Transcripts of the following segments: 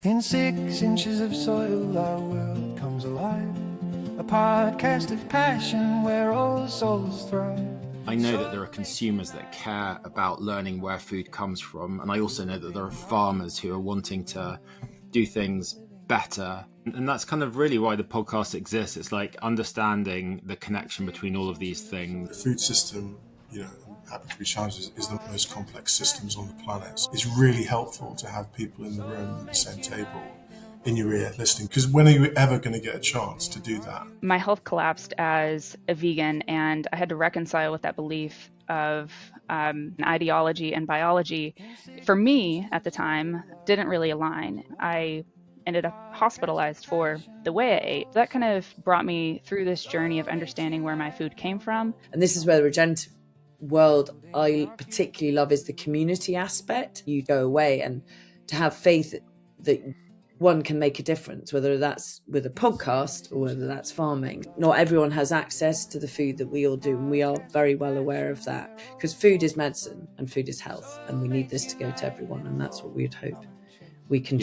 In 6 inches of soil, our world comes alive. A podcast of passion where all souls thrive. I know that there are consumers that care about learning where food comes from, and I also know that there are farmers who are wanting to do things better. And that's kind of really why the podcast exists. It's like understanding the connection between all of these things. The food system, happy to be challenged, is the most complex systems on the planet. It's really helpful to have people in the room at the same table, in your ear, listening, because when are you ever going to get a chance to do that? My health collapsed as a vegan, and I had to reconcile with that belief of ideology and biology. For me, at the time, didn't really align. I ended up hospitalized for the way I ate. That kind of brought me through this journey of understanding where my food came from. And this is where the regenerative world I particularly love is the community aspect. You go away and to have faith that one can make a difference, whether that's with a podcast or whether that's farming. Not everyone has access to the food that we all do, and we are very well aware of that, because food is medicine and food is health, and we need this to go to everyone, and that's what we'd hope we can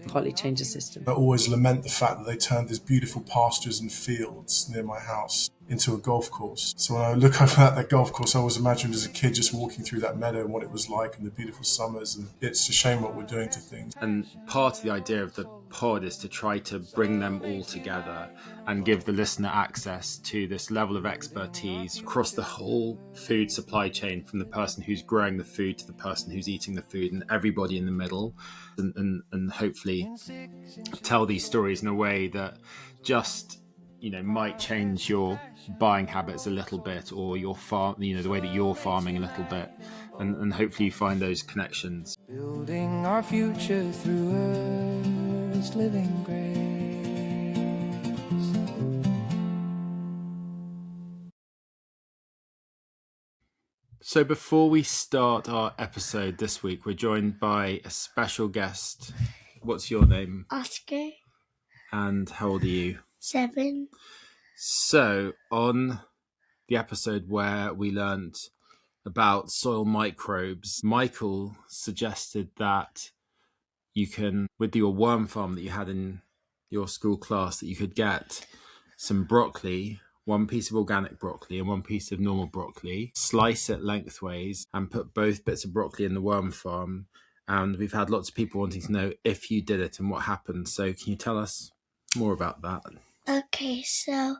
partly change the system. I always lament the fact that they turned these beautiful pastures and fields near my house into a golf course. So when I look over at that golf course, I always imagined as a kid just walking through that meadow and what it was like and the beautiful summers. And it's a shame what we're doing to things. And part of the idea of the pod is to try to bring them all together and give the listener access to this level of expertise across the whole food supply chain, from the person who's growing the food to the person who's eating the food and everybody in the middle, and hopefully tell these stories in a way that just might change your buying habits a little bit, or your farm, the way that you're farming a little bit, and hopefully you find those connections. Building our future through Earth's living grace. So before we start our episode this week, we're joined by a special guest. What's your name? Oscar. And how old are you? 7. So on the episode where we learned about soil microbes, Michael suggested that you can, with your worm farm that you had in your school class, that you could get some broccoli, one piece of organic broccoli and one piece of normal broccoli, slice it lengthways and put both bits of broccoli in the worm farm. And we've had lots of people wanting to know if you did it and what happened. So can you tell us more about that? Okay, so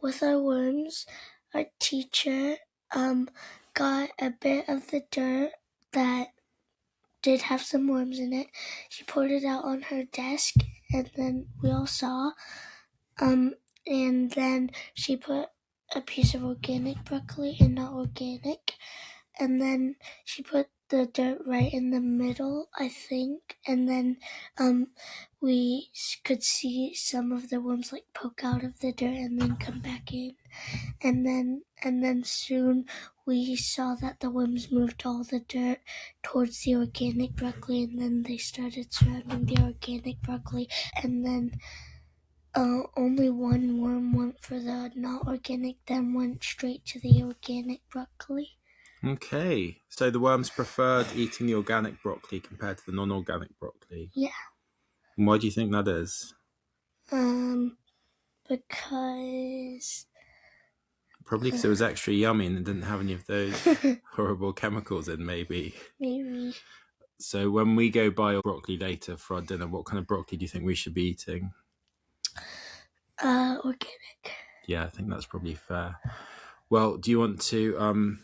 with our worms, our teacher got a bit of the dirt that did have some worms in it. She poured it out on her desk, and then we all saw. And then she put a piece of organic broccoli and not organic, and then she put the dirt right in the middle, I think, and then we could see some of the worms like poke out of the dirt and then come back in, and then soon we saw that the worms moved all the dirt towards the organic broccoli, and then they started surrounding the organic broccoli, and then only one worm went for the not organic, then went straight to the organic broccoli. Okay, so the worms preferred eating the organic broccoli compared to the non-organic broccoli. Yeah. And why do you think that is? Because... Probably because it was extra yummy and it didn't have any of those horrible chemicals in, maybe. Maybe. So when we go buy broccoli later for our dinner, what kind of broccoli do you think we should be eating? Organic. Yeah, I think that's probably fair. Well, do you want to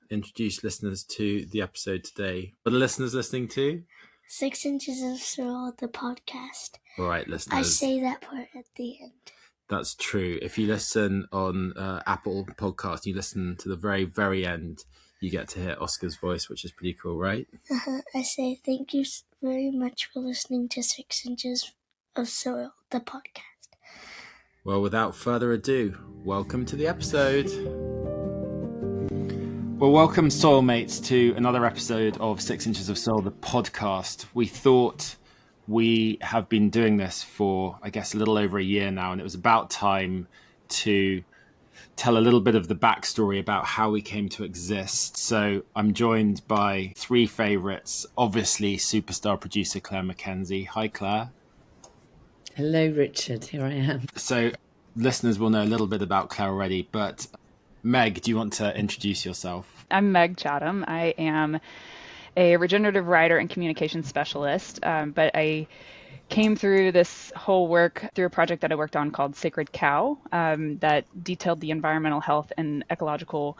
introduce listeners to the episode today? What are listeners listening to? 6 Inches of Soil, the podcast. All right, listeners. I say that part at the end. That's true. If you listen on Apple Podcast, you listen to the very, very end, you get to hear Oscar's voice, which is pretty cool, right? I say thank you very much for listening to 6 Inches of Soil, the podcast. Well, without further ado, welcome to the episode. Well, welcome, soilmates, to another episode of 6 Inches of Soil, the podcast. We thought we have been doing this for, I guess, a little over a year now, and it was about time to tell a little bit of the backstory about how we came to exist. So I'm joined by three favourites, obviously superstar producer Claire Mackenzie. Hi, Claire. Hello, Richard. Here I am. So listeners will know a little bit about Claire already, but Meg, do you want to introduce yourself? I'm Meg Chatham. I am a regenerative writer and communication specialist, but I came through this whole work through a project that I worked on called Sacred Cow, that detailed the environmental health and ecological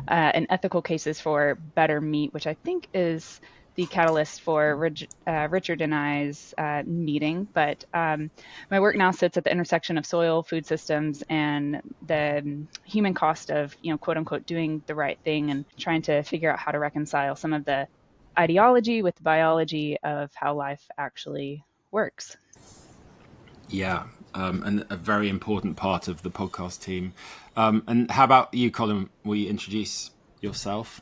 and ethical cases for better meat, which I think is the catalyst for Richard and I's meeting. But my work now sits at the intersection of soil, food systems, and the human cost of, quote unquote, doing the right thing and trying to figure out how to reconcile some of the ideology with the biology of how life actually works. Yeah, and a very important part of the podcast team. And how about you, Colin? Will you introduce yourself?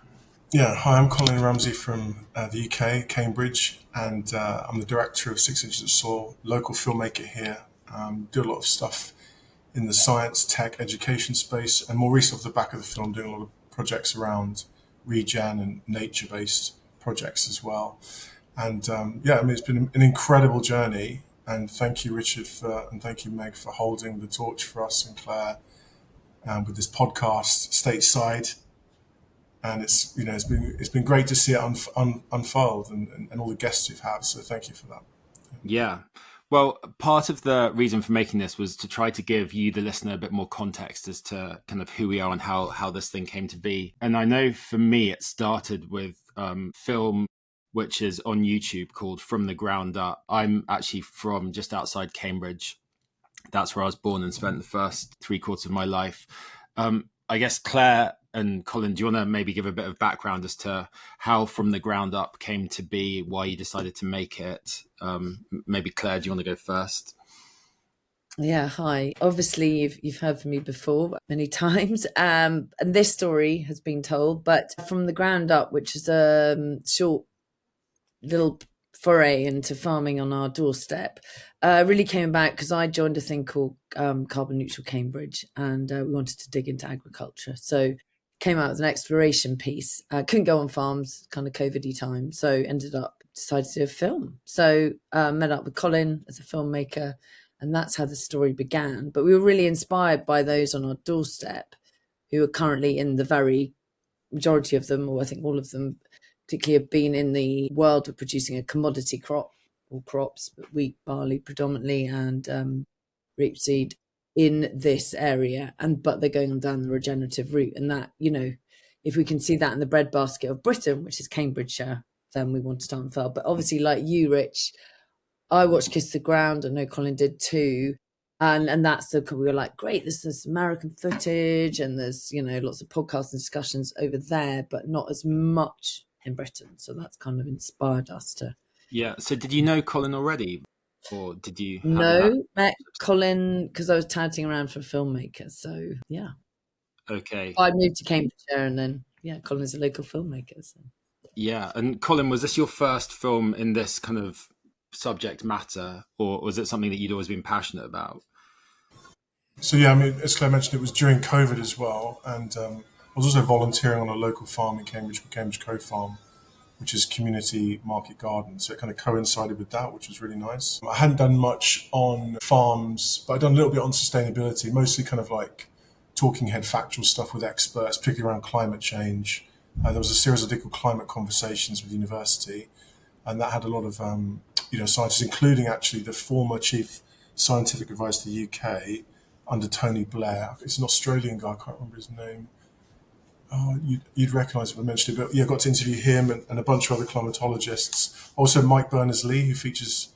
Yeah, hi, I'm Colin Ramsay from the UK, Cambridge, and I'm the director of 6 Inches of Soil, local filmmaker here. Do a lot of stuff in the science, tech, education space, and more recently off the back of the film, doing a lot of projects around regen and nature-based projects as well. And it's been an incredible journey. And thank you, Richard, and thank you, Meg, for holding the torch for us and Claire with this podcast stateside. And it's been great to see it unfold and all the guests you've had. So thank you for that. Yeah. Well, part of the reason for making this was to try to give you, the listener, a bit more context as to kind of who we are and how this thing came to be. And I know for me, it started with film, which is on YouTube, called From the Ground Up. I'm actually from just outside Cambridge. That's where I was born and spent the first 3/4 of my life. I guess Claire and Colin, do you want to maybe give a bit of background as to how From the Ground Up came to be, why you decided to make it? Maybe Claire, do you want to go first? Yeah, hi. Obviously, you've heard from me before many times, and this story has been told, but From the Ground Up, which is a short little foray into farming on our doorstep, really came about because I joined a thing called Carbon Neutral Cambridge, and we wanted to dig into agriculture. So came out with an exploration piece. Couldn't go on farms, kind of COVID-y time, so decided to do a film. So met up with Colin as a filmmaker, and that's how the story began. But we were really inspired by those on our doorstep who are currently in the very majority of them, or I think all of them, particularly have been in the world of producing a commodity crop or crops, but wheat, barley predominantly, and rapeseed in this area. But they're going on down the regenerative route. And that, if we can see that in the breadbasket of Britain, which is Cambridgeshire, then we want to start and fail. But obviously, like you, Rich, I watched Kiss the Ground. I know Colin did too. And that's we were like, great, there's this American footage and there's, lots of podcasts and discussions over there, but not as much in Britain. So that's kind of inspired us to. Yeah. So did you know Colin already? Or did you? No, met Colin because I was touting around for a filmmaker. So, yeah. Okay. I moved to Cambridgeshire and then, Colin is a local filmmaker. So. Yeah. And Colin, was this your first film in this kind of subject matter, or was it something that you'd always been passionate about? So, as Claire mentioned, it was during COVID as well. And I was also volunteering on a local farm in Cambridge, Cambridge Co Farm, which is community market garden. So it kind of coincided with that, which was really nice. I hadn't done much on farms, but I'd done a little bit on sustainability, mostly kind of like talking head factual stuff with experts, particularly around climate change. There was a series of climate conversations with the university, and that had a lot of scientists, including actually the former chief scientific advisor to the UK under Tony Blair. It's an Australian guy, I can't remember his name. Oh, you'd recognise if I mentioned it, but I got to interview him and a bunch of other climatologists. Also, Mike Berners-Lee, who features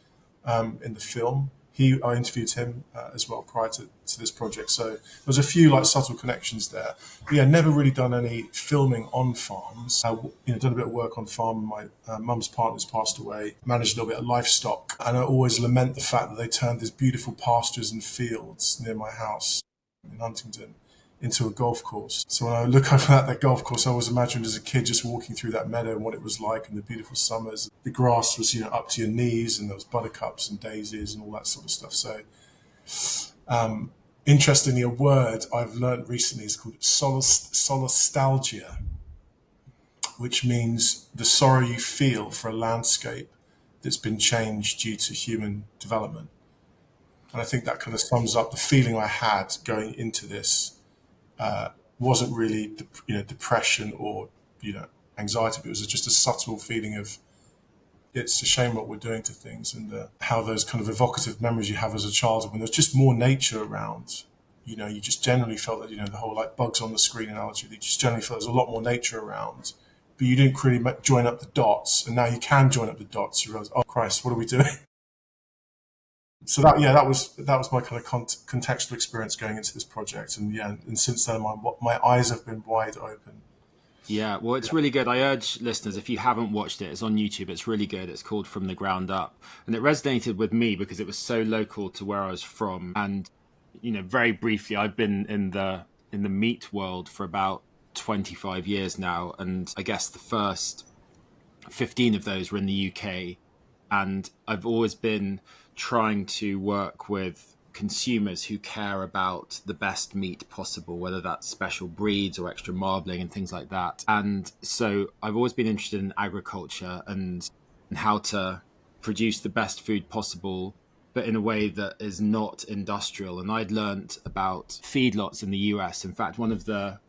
in the film. I interviewed him as well prior to this project. So there was a few subtle connections there. But never really done any filming on farms. Done a bit of work on farm. My mum's partner's passed away. Managed a little bit of livestock, and I always lament the fact that they turned these beautiful pastures and fields near my house in Huntingdon into a golf course. So when I look over at that golf course, I always imagined as a kid just walking through that meadow and what it was like in the beautiful summers. The grass was, up to your knees, and there was buttercups and daisies and all that sort of stuff. So Interestingly, a word I've learned recently is called solastalgia, which means the sorrow you feel for a landscape that's been changed due to human development. And I think that kind of sums up the feeling I had going into this. Wasn't really, depression or, anxiety, but it was just a subtle feeling of it's a shame what we're doing to things, and how those kind of evocative memories you have as a child when there's just more nature around. You just generally felt that, the whole like bugs on the screen analogy, you just generally felt there's a lot more nature around, but you didn't really join up the dots, and now you can join up the dots. You realize, oh Christ, what are we doing? So that was my kind of contextual experience going into this project, and since then my eyes have been wide open. Yeah, well, it's really good. I urge listeners, if you haven't watched it, it's on YouTube. It's really good. It's called From the Ground Up. And it resonated with me because it was so local to where I was from. And, very briefly, I've been in the meat world for about 25 years now. And I guess the first 15 of those were in the UK. And I've always been trying to work with consumers who care about the best meat possible, whether that's special breeds or extra marbling and things like that. And so I've always been interested in agriculture and how to produce the best food possible, but in a way that is not industrial. And I'd learnt about feedlots in the US. In fact, one of the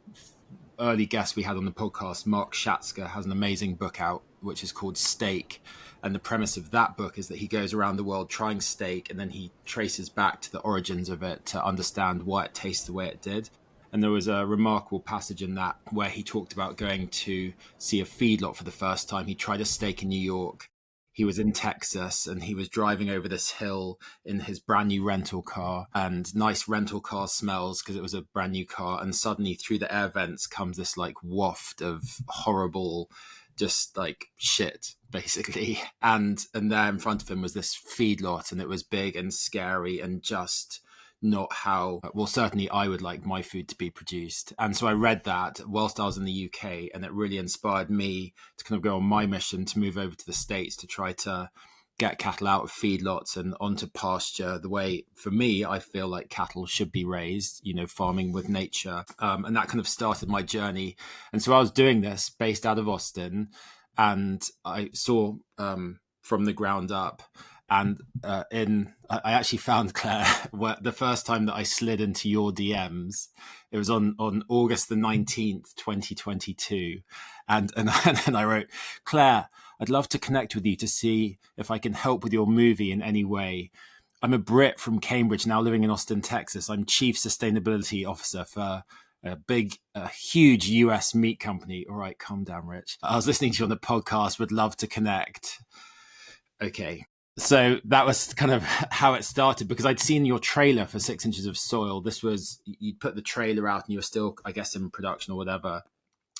early guests we had on the podcast, Mark Schatzker, has an amazing book out, which is called Steak. And the premise of that book is that he goes around the world trying steak, and then he traces back to the origins of it to understand why it tastes the way it did. And there was a remarkable passage in that where he talked about going to see a feedlot for the first time. He tried a steak in New York. He was in Texas, and he was driving over this hill in his brand new rental car, and nice rental car smells because it was a brand new car. And suddenly through the air vents comes this like waft of horrible, just like shit, basically. And there in front of him was this feedlot, and it was big and scary and just not how, well, certainly I would like my food to be produced. And so I read that whilst I was in the UK, and it really inspired me to kind of go on my mission to move over to the States to try to get cattle out of feedlots and onto pasture the way, for me, I feel like cattle should be raised, farming with nature. And that kind of started my journey. And so I was doing this based out of Austin, and I saw From the Ground Up. And I actually found, Claire, the first time that I slid into your DMs, it was on August the 19th, 2022. And I wrote, Claire, I'd love to connect with you to see if I can help with your movie in any way. I'm a Brit from Cambridge, now living in Austin, Texas. I'm Chief Sustainability Officer for a huge US meat company. All right, calm down, Rich. I was listening to you on the podcast, would love to connect. Okay. So that was kind of how it started, because I'd seen your trailer for 6 Inches of Soil. This was, you'd put the trailer out and you were still, I guess, in production or whatever.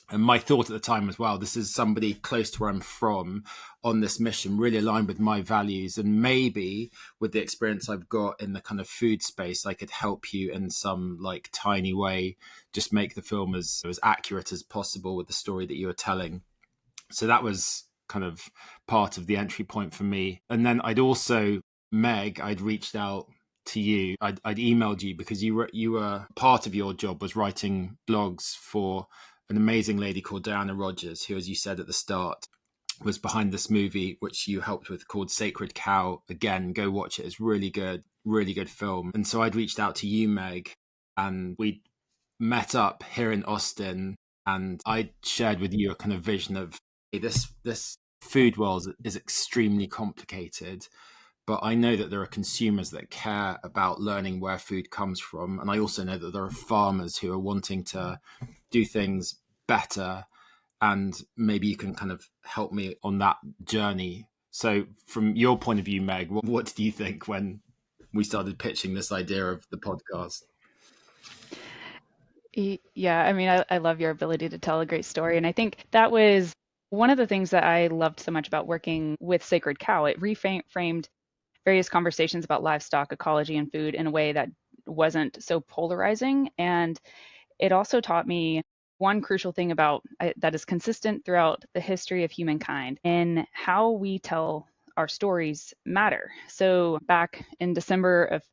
And my thought at the time was, wow, this is somebody close to where I'm from on this mission, really aligned with my values. And maybe with the experience I've got in the kind of food space, I could help you in some like tiny way, just make the film as accurate as possible with the story that you were telling. So that was kind of part of the entry point for me. And then I'd also, Meg, I'd reached out to you. I'd emailed you because you were part of your job was writing blogs for an amazing lady called Diana Rogers, who, as you said at the start, was behind this movie, which you helped with, called Sacred Cow. Again, go watch it. It's really good film. And so I'd reached out to you, Meg, and we met up here in Austin, and I shared with you a kind of vision of, hey, this food world is extremely complicated, but I know that there are consumers that care about learning where food comes from. And I also know that there are farmers who are wanting to do things better. And maybe you can kind of help me on that journey. So from your point of view, Meg, what did you think when we started pitching this idea of the podcast? Yeah, I mean, I love your ability to tell a great story. And I think that was one of the things that I loved so much about working with Sacred Cow. It reframed various conversations about livestock, ecology, and food in a way that wasn't so polarizing. And it also taught me one crucial thing about that is consistent throughout the history of humankind in how we tell our stories matter. So back in December of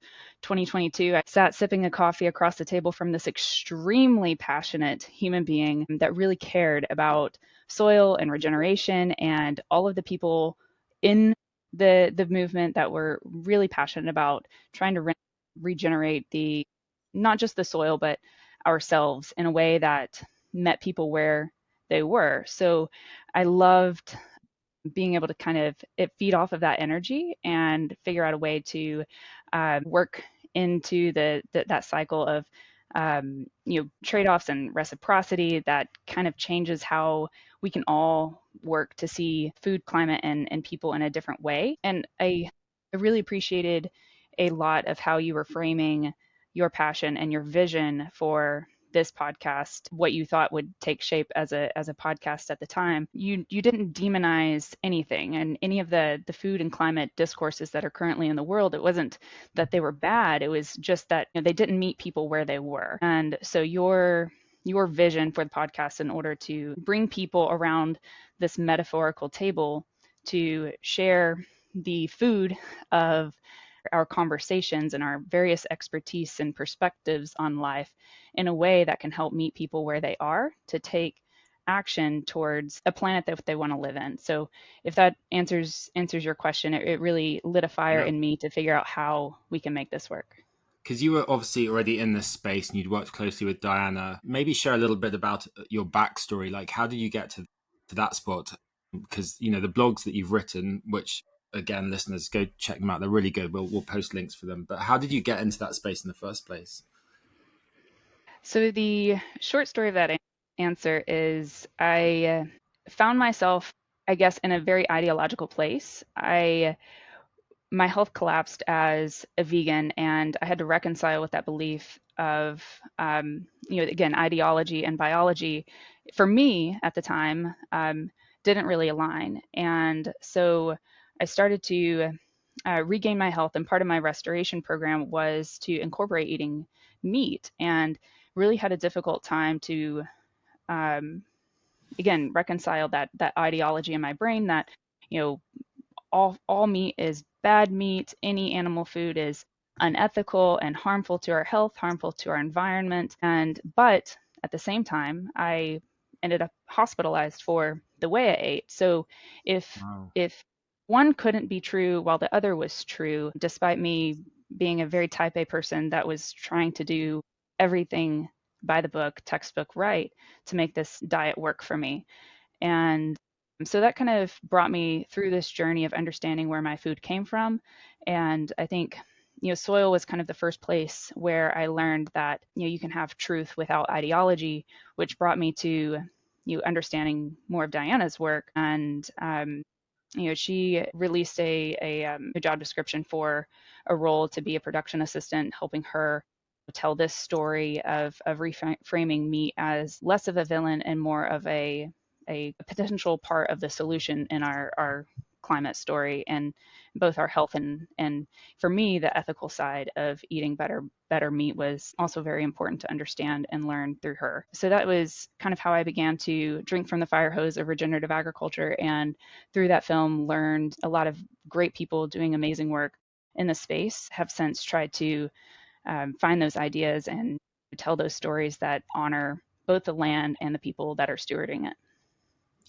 2022, I sat sipping a coffee across the table from this extremely passionate human being that really cared about soil and regeneration, and all of the people in the movement that were really passionate about trying to regenerate the not just the soil but ourselves in a way that met people where they were. So I loved being able to kind of feed off of that energy and figure out a way to work into that cycle of trade-offs and reciprocity that kind of changes how we can all work to see food, climate, and people in a different way. And I really appreciated a lot of how you were framing your passion and your vision for this podcast, what you thought would take shape as a podcast at the time. You didn't demonize anything, and any of the food and climate discourses that are currently in the world. It wasn't that they were bad. It was just that they didn't meet people where they were. And so your vision for the podcast, in order to bring people around this metaphorical table to share the food of our conversations and our various expertise and perspectives on life in a way that can help meet people where they are to take action towards a planet that they want to live in. So if that answers your question, it really lit a fire in me to figure out how we can make this work. Because you were obviously already in this space and you'd worked closely with Diana. Maybe share a little bit about your backstory. Like, how did you get to that spot? Because, the blogs that you've written, which, again, listeners, go check them out. They're really good. We'll post links for them. But how did you get into that space in the first place? So the short story of that answer is I found myself, I guess, in a very ideological place. My health collapsed as a vegan, and I had to reconcile with that belief of, again, ideology and biology. For me at the time, didn't really align. And so I started to regain my health, and part of my restoration program was to incorporate eating meat, and really had a difficult time to, again, reconcile that ideology in my brain that, all meat is bad meat. Any animal food is unethical and harmful to our health, harmful to our environment. But at the same time, I ended up hospitalized for the way I ate. So if one couldn't be true while the other was true, despite me being a very type A person that was trying to do everything by the book, textbook right, to make this diet work for me. And so that kind of brought me through this journey of understanding where my food came from. And I think, soil was kind of the first place where I learned that, you can have truth without ideology, which brought me to, understanding more of Diana's work. And, she released a job description for a role to be a production assistant, helping her tell this story of reframing meat as less of a villain and more of a potential part of the solution in our climate story, and both our health and for me, the ethical side of eating better meat was also very important to understand and learn through her. So that was kind of how I began to drink from the fire hose of regenerative agriculture, and through that film learned a lot of great people doing amazing work in the space have since tried to find those ideas and tell those stories that honor both the land and the people that are stewarding it.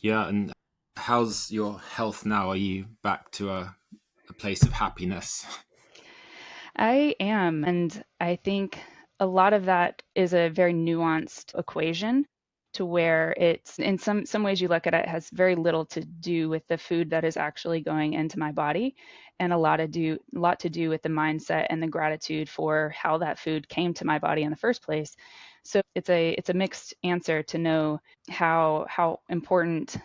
Yeah, and how's your health now? Are you back to a place of happiness? I am, and I think a lot of that is a very nuanced equation, to where it's, in some ways you look at it, has very little to do with the food that is actually going into my body, and a lot to do with the mindset and the gratitude for how that food came to my body in the first place. So it's a mixed answer to know how important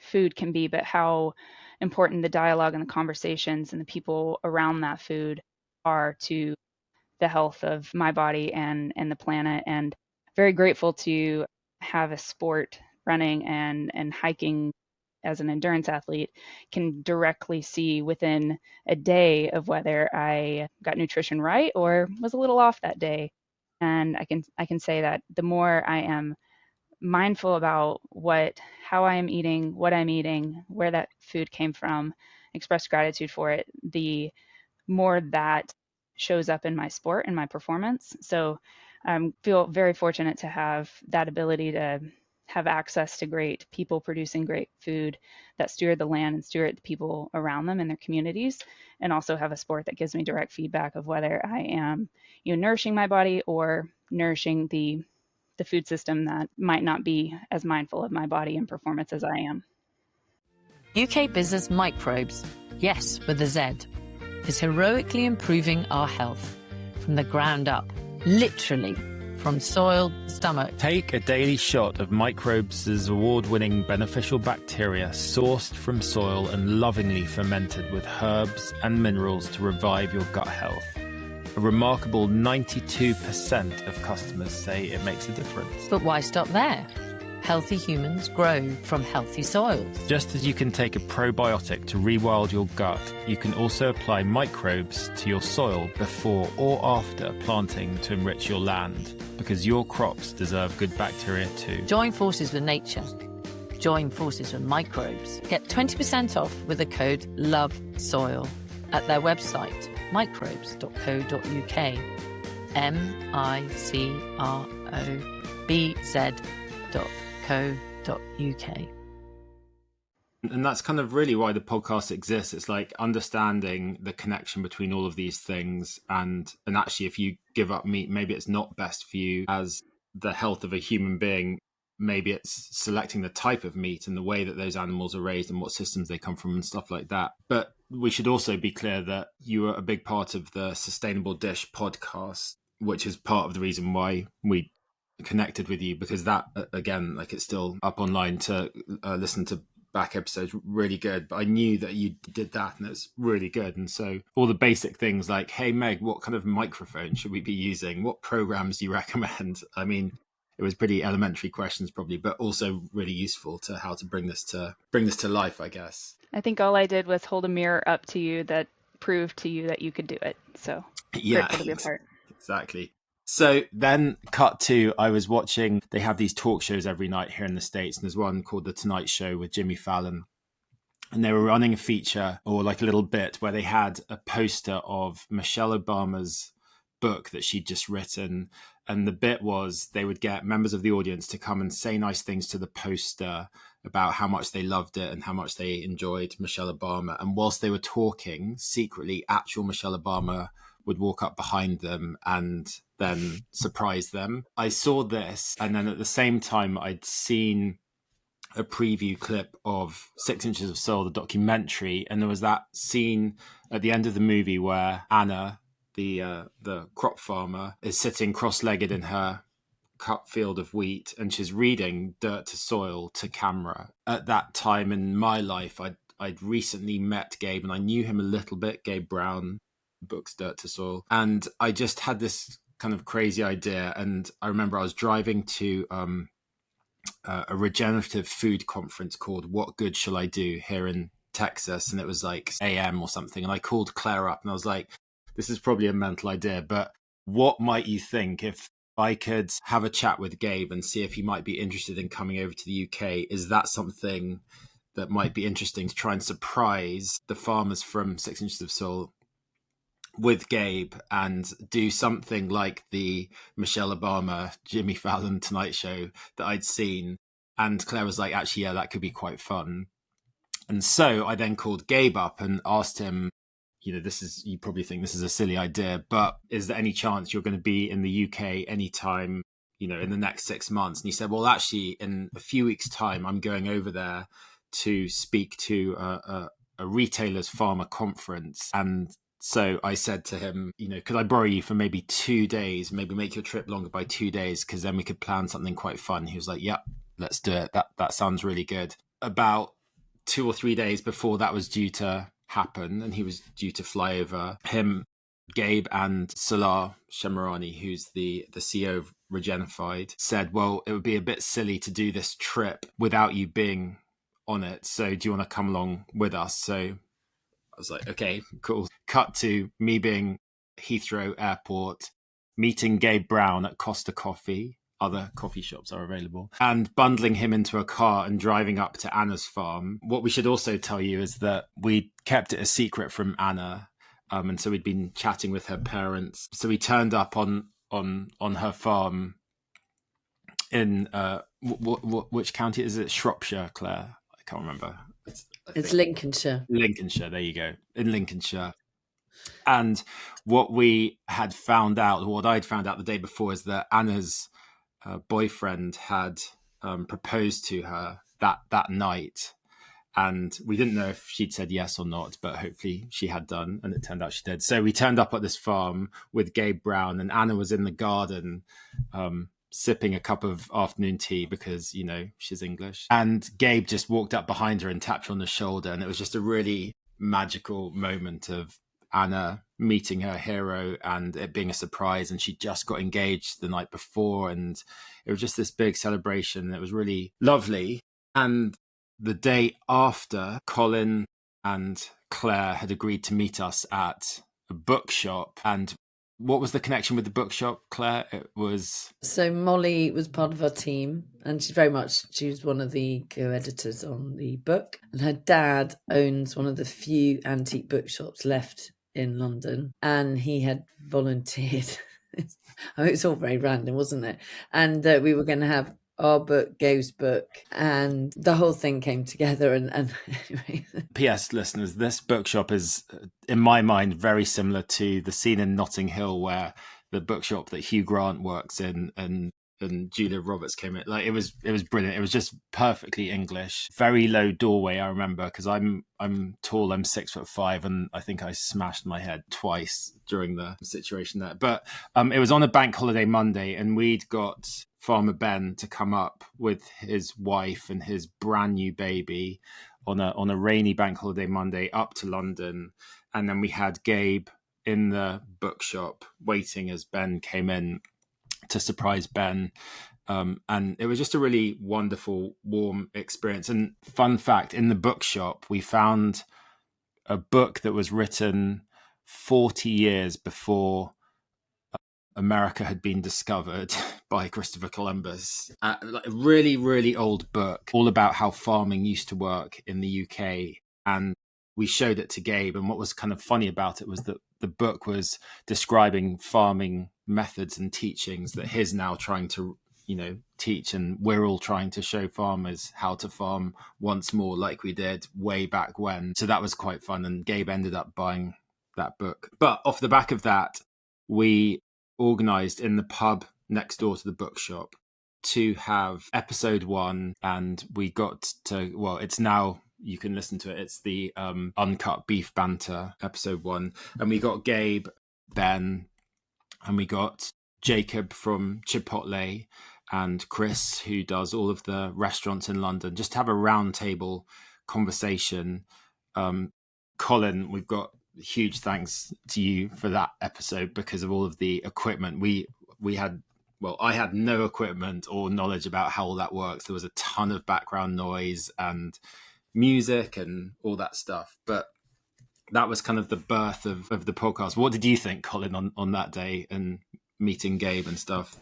food can be, but how important the dialogue and the conversations and the people around that food are to the health of my body and the planet. And very grateful to have a sport, running and hiking, as an endurance athlete, can directly see within a day of whether I got nutrition right or was a little off that day. And I can say that the more I am mindful about how I am eating, what I'm eating, where that food came from, express gratitude for it, the more that shows up in my sport and my performance. So I feel very fortunate to have that ability to have access to great people producing great food that steward the land and steward the people around them and their communities, and also have a sport that gives me direct feedback of whether I am, nourishing my body or nourishing the food system that might not be as mindful of my body and performance as I am. UK Business Microbes, yes with a Z, is heroically improving our health from the ground up, literally from soil to stomach. Take a daily shot of Microbes' award-winning beneficial bacteria sourced from soil and lovingly fermented with herbs and minerals to revive your gut health. A remarkable 92% of customers say it makes a difference. But why stop there? Healthy humans grow from healthy soils. Just as you can take a probiotic to rewild your gut, you can also apply Microbes to your soil before or after planting to enrich your land, because your crops deserve good bacteria too. Join forces with nature. Join forces with Microbes. Get 20% off with the code LOVESOIL at their website, microbes.co.uk. microbz.co.uk. And that's kind of really why the podcast exists. It's like understanding the connection between all of these things. And actually, if you give up meat, maybe it's not best for you as the health of a human being. Maybe it's selecting the type of meat and the way that those animals are raised and what systems they come from and stuff like that. But we should also be clear that you are a big part of the Sustainable Dish podcast, which is part of the reason why we connected with you, because that, again, like, it's still up online to listen to back episodes, really good. But I knew that you did that and it's really good. And so all the basic things like, hey Meg, what kind of microphone should we be using? What programs do you recommend? I mean, it was pretty elementary questions probably, but also really useful to how to bring this to life, I guess. I think all I did was hold a mirror up to you that proved to you that you could do it. So yeah, grateful to be a part. Exactly. So then cut to, I was watching, they have these talk shows every night here in the States, and there's one called The Tonight Show with Jimmy Fallon. And they were running a feature, or like a little bit, where they had a poster of Michelle Obama's book that she'd just written. And the bit was they would get members of the audience to come and say nice things to the poster about how much they loved it and how much they enjoyed Michelle Obama. And whilst they were talking, secretly, actual Michelle Obama would walk up behind them and then surprise them. I saw this, and then at the same time, I'd seen a preview clip of 6 Inches of Soul, the documentary, and there was that scene at the end of the movie where Anna, the crop farmer, is sitting cross-legged in her cut field of wheat, and she's reading Dirt to Soil to camera. At that time in my life, I'd recently met Gabe, and I knew him a little bit, Gabe Brown, books Dirt to Soil, and I just had this kind of crazy idea. And I remember I was driving to a regenerative food conference called What Good Shall I Do here in Texas, and it was like AM or something, and I called Claire up and I was like, this is probably a mental idea, but what might you think if I could have a chat with Gabe and see if he might be interested in coming over to the UK? Is that something that might be interesting to try and surprise the farmers from 6 Inches of Soul with Gabe and do something like the Michelle Obama, Jimmy Fallon Tonight Show that I'd seen? And Claire was like, actually, yeah, that could be quite fun. And so I then called Gabe up and asked him, you probably think this is a silly idea, but is there any chance you're going to be in the UK anytime, in the next 6 months? And he said, well, actually, in a few weeks' time, I'm going over there to speak to a retailer's farmer conference. And so I said to him, could I borrow you for maybe 2 days, maybe make your trip longer by 2 days, because then we could plan something quite fun. He was like, yep, let's do it. That sounds really good. About 2 or 3 days before that was due to happen, and he was due to fly over, Gabe and Salah Shemarani, who's the CEO of Regenified, said, well, it would be a bit silly to do this trip without you being on it. So do you want to come along with us? So I was like, okay, cool. Cut to me being Heathrow Airport, meeting Gabe Brown at Costa Coffee. other coffee shops are available, and bundling him into a car and driving up to Anna's farm. What we should also tell you is that we kept it a secret from Anna, and so we'd been chatting with her parents. So we turned up on her farm in which county is it? Shropshire, Claire? I can't remember. It's Lincolnshire. Lincolnshire, there you go, in Lincolnshire. And what we had found out, what I'd found out the day before, is that Anna's boyfriend had proposed to her that night. And we didn't know if she'd said yes or not, but hopefully she had done, and it turned out she did. So we turned up at this farm with Gabe Brown, and Anna was in the garden sipping a cup of afternoon tea because, you know, she's English. And Gabe just walked up behind her and tapped her on the shoulder, and it was just a really magical moment of Anna meeting her hero and it being a surprise. And she just got engaged the night before, and it was just this big celebration. It was really lovely. And the day after, Colin and Claire had agreed to meet us at a bookshop. And what was the connection with the bookshop, Claire? It was... So Molly was part of our team, and she was one of the co-editors on the book. And her dad owns one of the few antique bookshops left in London, and he had volunteered. I mean, it's all very random, wasn't it? And we were going to have our book, Gabe's book, and the whole thing came together. And anyway. P.S. listeners, this bookshop is, in my mind, very similar to the scene in Notting Hill where the bookshop that Hugh Grant works in and Julia Roberts came in. Like, it was brilliant. It was just perfectly English. Very low doorway, I remember, because I'm tall. I'm 6'5", and I think I smashed my head twice during the situation there. But it was on a bank holiday Monday, and we'd got Farmer Ben to come up with his wife and his brand new baby on a rainy bank holiday Monday up to London. And then we had Gabe in the bookshop waiting as Ben came in to surprise Ben. And it was just a really wonderful, warm experience. And fun fact, in the bookshop, we found a book that was written 40 years before America had been discovered by Christopher Columbus. Like a really, really old book, all about how farming used to work in the UK. And we showed it to Gabe. And what was kind of funny about it was that the book was describing farming methods and teachings that he's now trying to, you know, teach. And we're all trying to show farmers how to farm once more, like we did way back when. So that was quite fun. And Gabe ended up buying that book. But off the back of that, we organised in the pub next door to the bookshop to have episode 1, and we got to, well, it's now, you can listen to it, it's the uncut beef banter episode 1, and we got Gabe, Ben, and we got Jacob from Chipotle, and Chris, who does all of the restaurants in London, just to have a round table conversation. Colin, we've got huge thanks to you for that episode because of all of the equipment we had. Well, I had no equipment or knowledge about how all that works. There was a ton of background noise and music and all that stuff, but that was kind of the birth of the podcast. What did you think, Colin, on that day and meeting Gabe and stuff?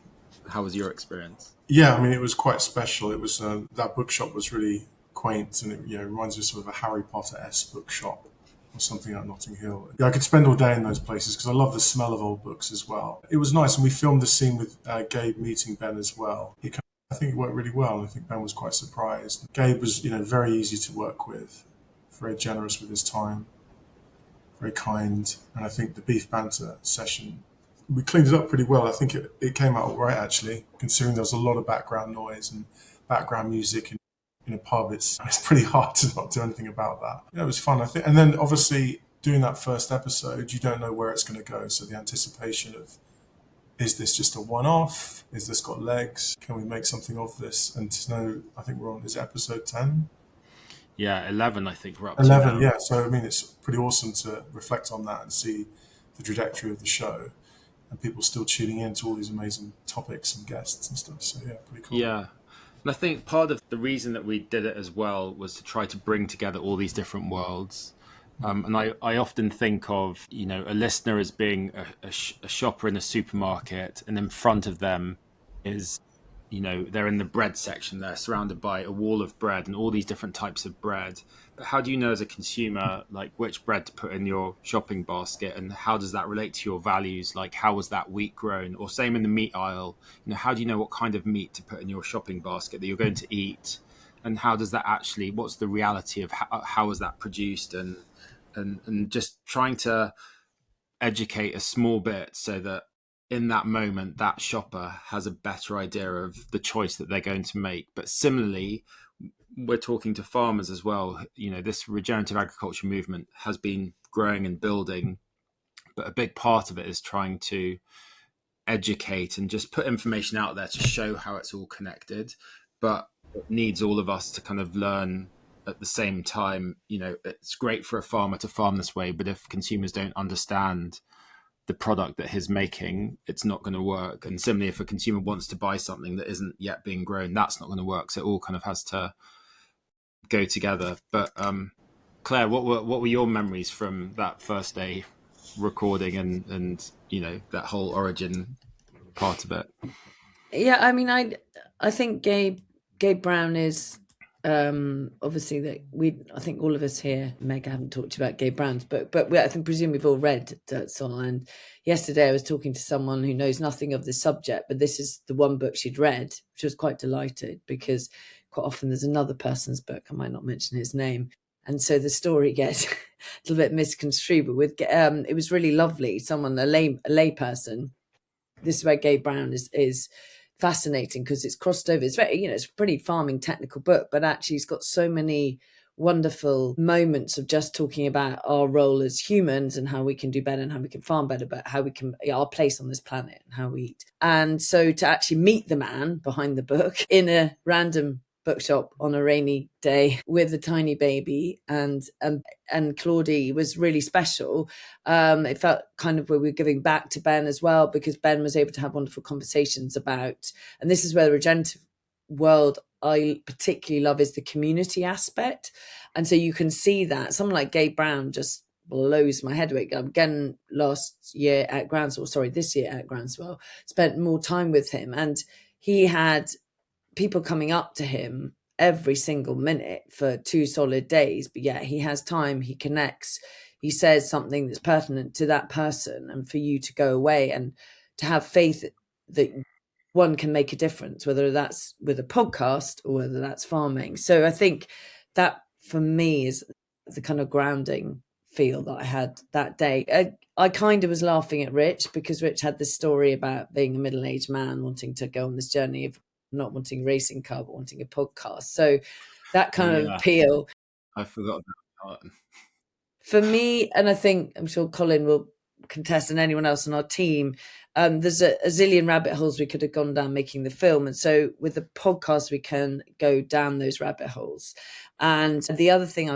How was your experience? Yeah, I mean, it was quite special. It was that bookshop was really quaint, and it reminds me of sort of a Harry Potter-esque bookshop or something like Notting Hill. Yeah, I could spend all day in those places because I love the smell of old books as well. It was nice, and we filmed the scene with Gabe meeting Ben as well. I think it worked really well. I think Ben was quite surprised. Gabe was, very easy to work with, very generous with his time, very kind, and I think the beef banter session, we cleaned it up pretty well. I think it came out all right, actually, considering there was a lot of background noise and background music in a pub. It's pretty hard to not do anything about that. Yeah, it was fun, I think. And then obviously doing that first episode, you don't know where it's going to go. So the anticipation of, is this just a one-off? Is this got legs? Can we make something of this? And to know, I think we're on, is it episode 10? Yeah, 11, I think we're up 11, to now. yeah. So, I mean, it's pretty awesome to reflect on that and see the trajectory of the show and people still tuning in to all these amazing topics and guests and stuff. So, yeah, pretty cool. Yeah. And I think part of the reason that we did it as well was to try to bring together all these different worlds. And I often think of, a listener as being a shopper in a supermarket, and in front of them is they're in the bread section, they're surrounded by a wall of bread and all these different types of bread. But how do you know as a consumer, like which bread to put in your shopping basket, and how does that relate to your values? Like, how was that wheat grown? Or same in the meat aisle, how do you know what kind of meat to put in your shopping basket that you're going to eat? And how does that actually, what's the reality of how is that produced? And just trying to educate a small bit so that in that moment that shopper has a better idea of the choice that they're going to make. But similarly, we're talking to farmers as well. This regenerative agriculture movement has been growing and building, but a big part of it is trying to educate and just put information out there to show how it's all connected. But it needs all of us to kind of learn at the same time. It's great for a farmer to farm this way, but if consumers don't understand the product that he's making, it's not going to work. And similarly, if a consumer wants to buy something that isn't yet being grown, that's not going to work. So it all kind of has to go together. But Claire, what were your memories from that first day recording and that whole origin part of it? Yeah, I mean, I think Gabe Brown is obviously that I think all of us here, Meg, I haven't talked to you about Gabe Brown, but I think presume we've all read Dirt Soil. And yesterday I was talking to someone who knows nothing of this subject, but this is the one book she'd read. She was quite delighted because quite often there's another person's book, I might not mention his name, and so the story gets a little bit misconstrued. But it was really lovely. Someone, a lay person. This is where Gabe Brown is fascinating, because it's crossed over. It's very, it's a pretty farming technical book, but actually it's got so many wonderful moments of just talking about our role as humans and how we can do better and how we can farm better, but how we can, our place on this planet and how we eat. And so to actually meet the man behind the book in a random bookshop on a rainy day with a tiny baby and Claudie was really special. It felt kind of where we were giving back to Ben as well, because Ben was able to have wonderful conversations about, and this is where the regenerative world I particularly love is the community aspect. And so you can see that someone like Gabe Brown just blows my head away. Again, this year at Groundswell, spent more time with him, and he had people coming up to him every single minute for 2 solid days. But yeah, he has time, he connects, he says something that's pertinent to that person, and for you to go away and to have faith that one can make a difference, whether that's with a podcast or whether that's farming. So I think that for me is the kind of grounding feel that I had that day. I kind of was laughing at Rich, because Rich had this story about being a middle-aged man wanting to go on this journey of not wanting a racing car but wanting a podcast. So that kind of appeal, I forgot that part. For me, and I think I'm sure Colin will contest, and anyone else on our team, there's a zillion rabbit holes we could have gone down making the film, and so with the podcast we can go down those rabbit holes. And the other thing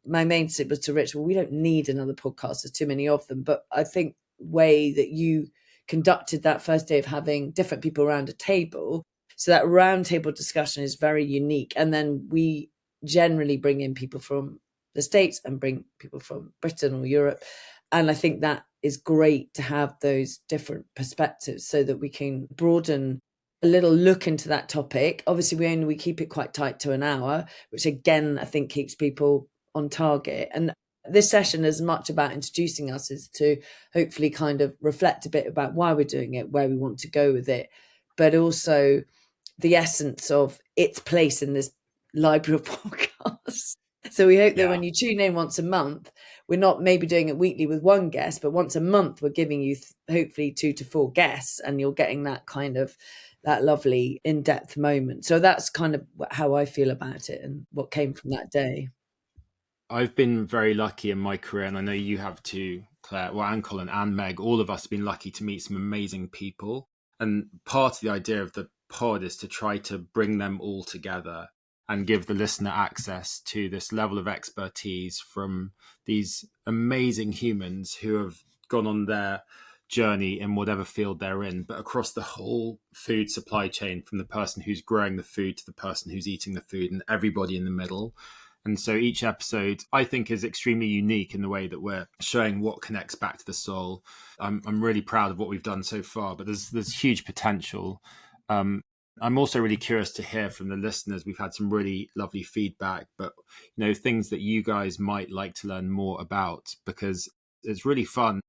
my main tip was to Rich, well, we don't need another podcast, there's too many of them. But I think way that you conducted that first day of having different people around a table, so that round table discussion is very unique. And then we generally bring in people from the States and bring people from Britain or Europe. And I think that is great to have those different perspectives so that we can broaden a little look into that topic. Obviously, we keep it quite tight to an hour, which again, I think keeps people on target. And this session is much about introducing us, is to hopefully kind of reflect a bit about why we're doing it, where we want to go with it, but also the essence of its place in this library of podcasts. So we hope that when you tune in once a month, we're not maybe doing it weekly with one guest, but once a month we're giving you hopefully 2 to 4 guests, and you're getting that kind of that lovely in-depth moment. So that's kind of how I feel about it and what came from that day. I've been very lucky in my career, and I know you have too, Claire, and Colin and Meg. All of us have been lucky to meet some amazing people. And part of the idea of the pod is to try to bring them all together and give the listener access to this level of expertise from these amazing humans who have gone on their journey in whatever field they're in, but across the whole food supply chain, from the person who's growing the food to the person who's eating the food and everybody in the middle. And so each episode, I think, is extremely unique in the way that we're showing what connects back to the soul. I'm really proud of what we've done so far, but there's huge potential. I'm also really curious to hear from the listeners. We've had some really lovely feedback, but things that you guys might like to learn more about, because it's really fun.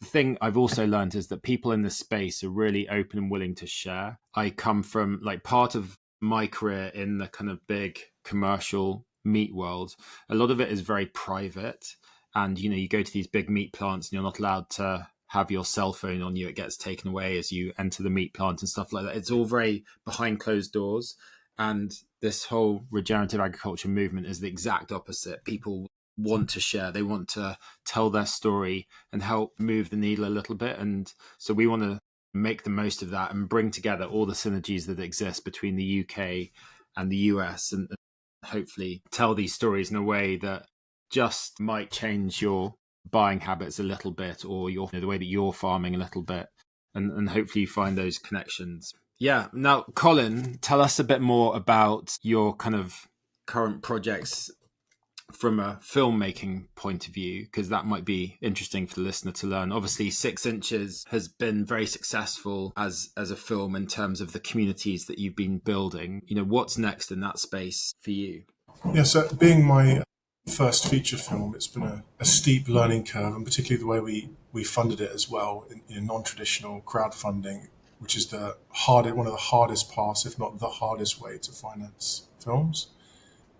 The thing I've also learned is that people in this space are really open and willing to share. I come from part of my career in the kind of big commercial meat world. A lot of it is very private, and you go to these big meat plants and you're not allowed to have your cell phone on you. It gets taken away as you enter the meat plant and stuff like that. It's all very behind closed doors. And this whole regenerative agriculture movement is the exact opposite. People want to share. They want to tell their story and help move the needle a little bit. And so we want to make the most of that and bring together all the synergies that exist between the UK and the US, and hopefully tell these stories in a way that just might change your buying habits a little bit, or the way that you're farming a little bit, and hopefully you find those connections. Yeah. Now, Colin, tell us a bit more about your kind of current projects from a filmmaking point of view, because that might be interesting for the listener to learn. Obviously, 6 Inches has been very successful as a film in terms of the communities that you've been building. What's next in that space for you? Yeah, so being my first feature film, it's been a steep learning curve, and particularly the way we funded it as well in non-traditional crowdfunding, which is one of the hardest paths, if not the hardest way to finance films.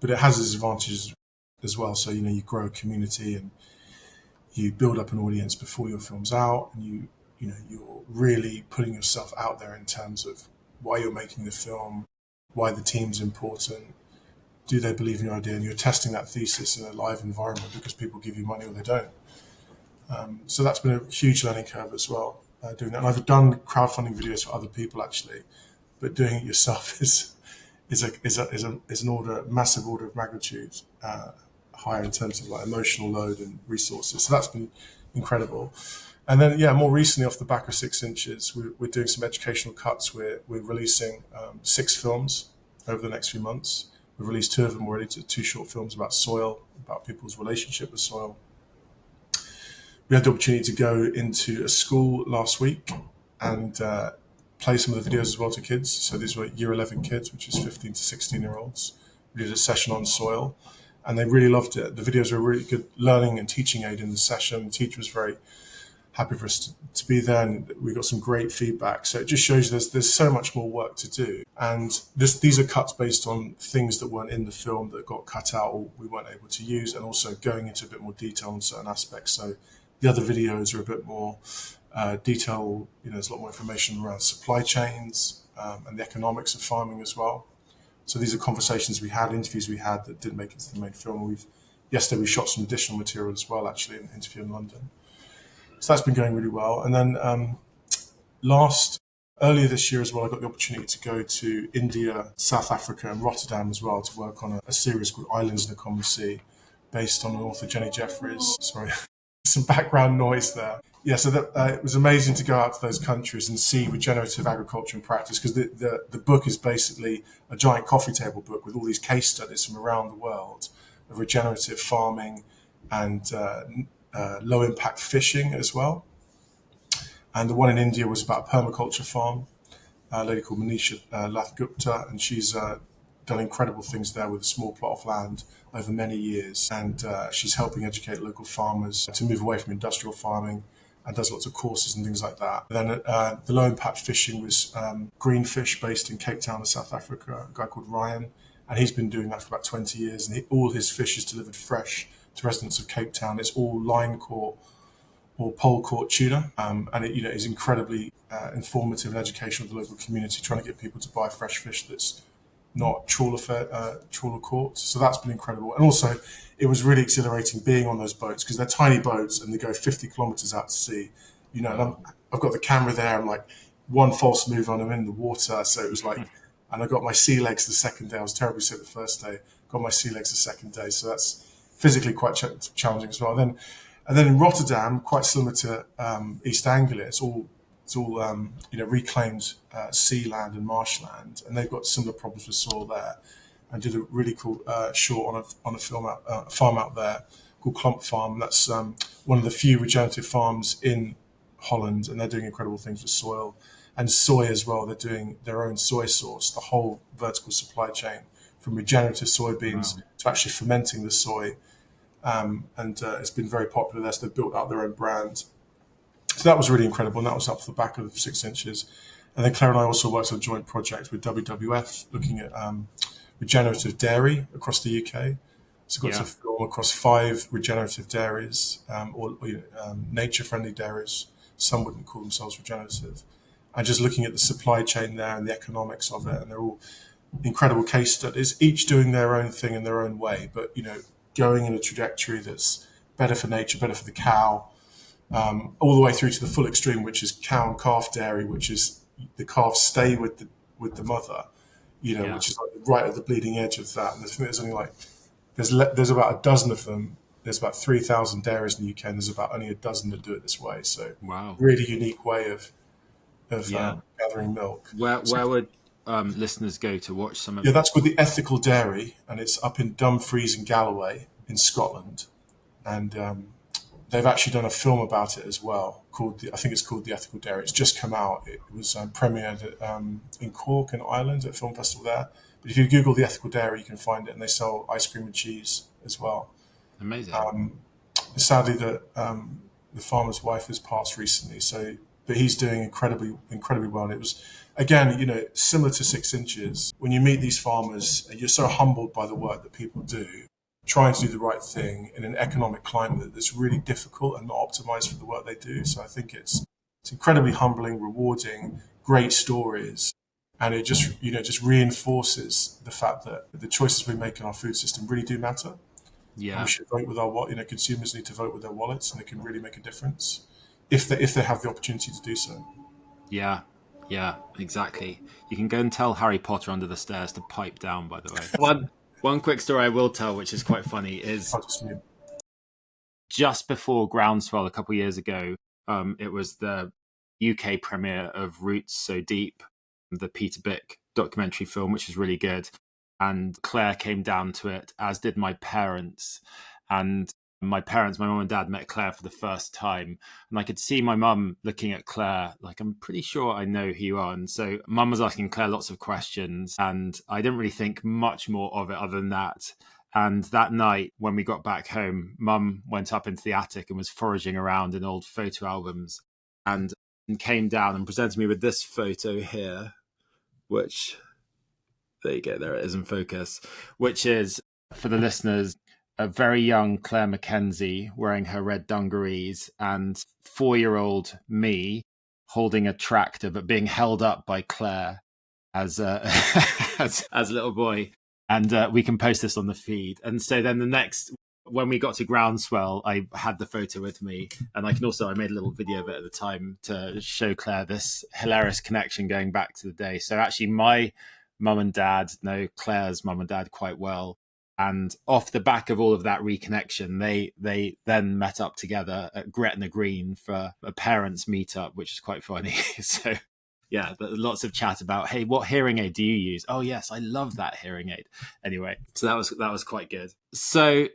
But it has its advantages as well. So you grow a community and you build up an audience before your film's out, and you're really putting yourself out there in terms of why you're making the film, why the team's important. Do they believe in your idea? And you're testing that thesis in a live environment, because people give you money or they don't. So that's been a huge learning curve as well, doing that. And I've done crowdfunding videos for other people actually, but doing it yourself is a massive order of magnitude higher in terms of emotional load and resources. So that's been incredible. And then, more recently, off the back of 6 Inches, we're doing some educational cuts. We're releasing 6 films over the next few months. We've released 2 of them already, 2 short films about soil, about people's relationship with soil. We had the opportunity to go into a school last week and play some of the videos as well to kids. So these were year 11 kids, which is 15 to 16-year-olds. We did a session on soil, and they really loved it. The videos were a really good learning and teaching aid in the session. The teacher was very happy for us to be there, and we got some great feedback. So it just shows there's so much more work to do. And these are cuts based on things that weren't in the film that got cut out or we weren't able to use, and also going into a bit more detail on certain aspects. So the other videos are a bit more detail. There's a lot more information around supply chains and the economics of farming as well. So these are conversations we had, interviews we had that didn't make it to the main film. Yesterday we shot some additional material as well, actually, an interview in London. So that's been going really well. And then earlier this year as well, I got the opportunity to go to India, South Africa and Rotterdam as well to work on a series called Islands in the Common Sea, based on an author, Jenny Jeffries. Sorry, some background noise there. Yeah, so it was amazing to go out to those countries and see regenerative agriculture in practice, because the book is basically a giant coffee table book with all these case studies from around the world of regenerative farming and low impact fishing as well. And the one in India was about a permaculture farm, a lady called Manisha Lathgupta, and she's done incredible things there with a small plot of land over many years. And she's helping educate local farmers to move away from industrial farming, and does lots of courses and things like that. Then the low impact fishing was Greenfish, based in Cape Town, South Africa, a guy called Ryan, and he's been doing that for about 20 years. And all his fish is delivered fresh to residents of Cape Town. It's all line caught or pole caught tuna, and it is incredibly informative and educational for the local community, trying to get people to buy fresh fish that's not trawler caught. So that's been incredible. And also, it was really exhilarating being on those boats, because they're tiny boats and they go 50 kilometers out to sea. And I've got the camera there. I'm like, one false move and I'm in the water. So it was like, and I got my sea legs the second day. I was terribly sick the first day. Got my sea legs the second day. So that's physically quite challenging as well. And then in Rotterdam, quite similar to East Anglia, it's all reclaimed sea land and marshland, and they've got similar problems with soil there. And did a really cool short on a farm out there called Klomp Farm. That's one of the few regenerative farms in Holland, and they're doing incredible things with soil. and soy as well. They're doing their own soy sauce, the whole vertical supply chain from regenerative soybeans to actually fermenting the soy. And it's been very popular there. So they've built out their own brand. So that was really incredible. And that was up the back of 6 inches. And then Claire and I also worked on a joint project with WWF looking at regenerative dairy across the UK. So got to film across 5 regenerative dairies, nature-friendly dairies. Some wouldn't call themselves regenerative. And just looking at the supply chain there and the economics of it. And they're all incredible case studies, each doing their own thing in their own way, but, going in a trajectory that's better for nature, better for the cow, all the way through to the full extreme, which is cow and calf dairy, which is the calves stay with the mother, which is like right at the bleeding edge of that. And there's only there's about a dozen of them. There's about 3,000 dairies in the UK, and there's about only a dozen that do it this way. So, really unique way of gathering milk. Where would listeners go to watch some of it? Yeah, that's with the Ethical Dairy, and it's up in Dumfries and Galloway in Scotland. And they've actually done a film about it as well, I think it's called The Ethical Dairy. It's just come out. It was premiered in Cork in Ireland at a film festival there. But if you Google The Ethical Dairy, you can find it, and they sell ice cream and cheese as well. Amazing. Sadly, the farmer's wife has passed recently, but he's doing incredibly well. It was, again, similar to 6 inches. When you meet these farmers, you're so humbled by the work that people do, trying to do the right thing in an economic climate that's really difficult and not optimized for the work they do. So I think it's incredibly humbling, rewarding, great stories. And it just reinforces the fact that the choices we make in our food system really do matter. Yeah, and we should vote with our consumers need to vote with their wallets, and they can really make a difference if they have the opportunity to do so. Yeah, exactly. You can go and tell Harry Potter under the stairs to pipe down. By the way, one quick story I will tell, which is quite funny, is just before Groundswell a couple of years ago. It was the UK premiere of Roots So Deep, the Peter Bick documentary film, which was really good. And Claire came down to it, as did my parents. And my mum and dad, met Claire for the first time. And I could see my mum looking at Claire like, I'm pretty sure I know who you are. And so mum was asking Claire lots of questions, and I didn't really think much more of it other than that. And that night, when we got back home, mum went up into the attic and was foraging around in old photo albums and came down and presented me with this photo here, which... There you go. There it is in focus, which is, for the listeners, a very young Claire Mackenzie wearing her red dungarees and 4-year-old me holding a tractor, but being held up by Claire as as a little boy. And we can post this on the feed. And so then when we got to Groundswell, I had the photo with me, and I made a little video of it at the time to show Claire this hilarious connection going back to the day. So actually my mum and dad know Claire's mum and dad quite well. And off the back of all of that reconnection, they then met up together at Gretna Green for a parents' meetup, which is quite funny. So, yeah, lots of chat about, hey, what hearing aid do you use? Oh, yes, I love that hearing aid. Anyway, so that was quite good. So,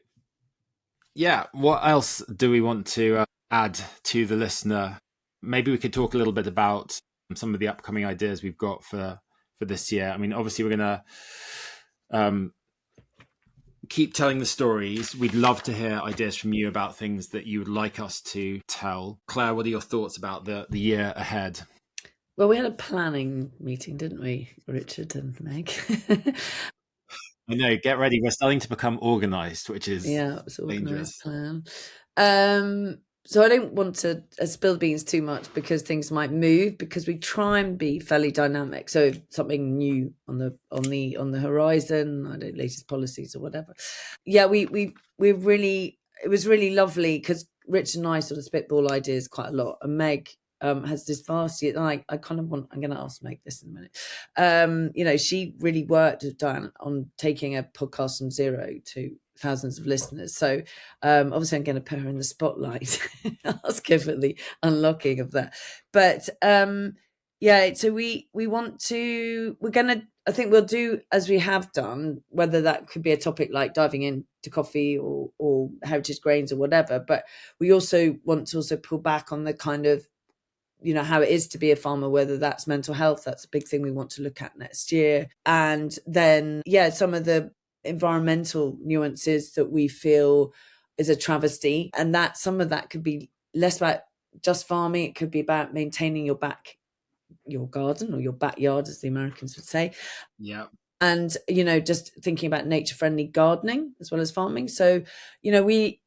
yeah, what else do we want to add to the listener? Maybe we could talk a little bit about some of the upcoming ideas we've got for this year. I mean, obviously, we're going to keep telling the stories. We'd love to hear ideas from you about things that you would like us to tell. Claire, what are your thoughts about the year ahead? Well, we had a planning meeting, didn't we, Richard and Meg? I know, get ready. We're starting to become organised, which is it's an organised plan. So I don't want to spill beans too much because things might move, because we try and be fairly dynamic. So if something new on the horizon, I don't know, latest policies or whatever. Yeah, it was really lovely because Rich and I sort of spitball ideas quite a lot, and Meg has this vast. I'm going to ask Meg this in a minute. She really worked with Diane on taking a podcast from zero to thousands of listeners. So obviously I'm going to put her in the spotlight, ask her for the unlocking of that. But so I think we'll do as we have done, whether that could be a topic like diving into coffee or heritage grains or whatever. But we also want to pull back on the kind of you know, how it is to be a farmer, whether that's mental health, that's a big thing we want to look at next year. And then, some of the environmental nuances that we feel is a travesty. And that some of that could be less about just farming. It could be about maintaining your garden or your backyard, as the Americans would say. Yeah. And, you know, just thinking about nature-friendly gardening as well as farming. So, you know, we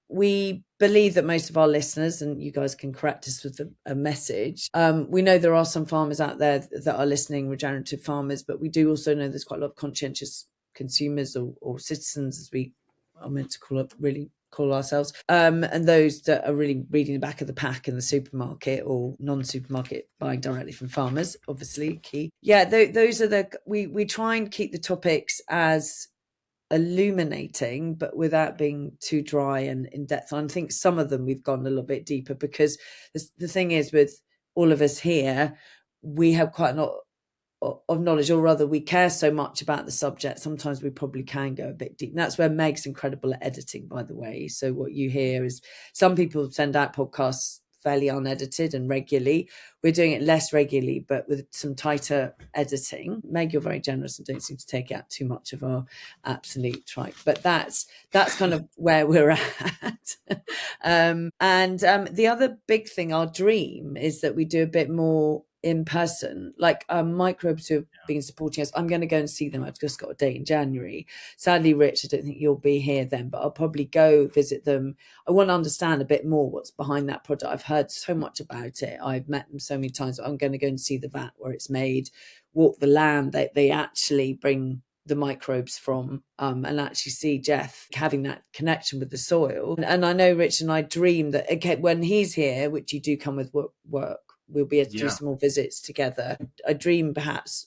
believe that most of our listeners, and you guys can correct us with a message, we know there are some farmers out there that are listening, regenerative farmers, but we do also know there's quite a lot of conscientious consumers or citizens, as we are meant to call ourselves, and those that are really reading the back of the pack in the supermarket or non-supermarket, buying directly from farmers, obviously key. Those are we try and keep the topics as illuminating, but without being too dry and in depth. And I think some of them we've gone a little bit deeper, because the thing is, with all of us here, we have quite a lot of knowledge, or rather we care so much about the subject, sometimes we probably can go a bit deep. And that's where Meg's incredible at editing, by the way. So what you hear is some people send out podcasts fairly unedited and regularly. We're doing it less regularly, but with some tighter editing. Meg, you're very generous and don't seem to take out too much of our absolute tripe, but that's kind of where we're at. And the other big thing, our dream, is that we do a bit more in person, like Microbes who have been supporting us. I'm going to go and see them. I've just got a date in January. Sadly, Rich, I don't think you'll be here then, but I'll probably go visit them. I want to understand a bit more what's behind that product. I've heard so much about it. I've met them so many times. I'm going to go and see the vat where it's made, walk the land that they actually bring the microbes from, and actually see Jeff having that connection with the soil. And I know Rich and I dream that, okay, when he's here, which you do come with work, we'll be able to do some more visits together. I dream perhaps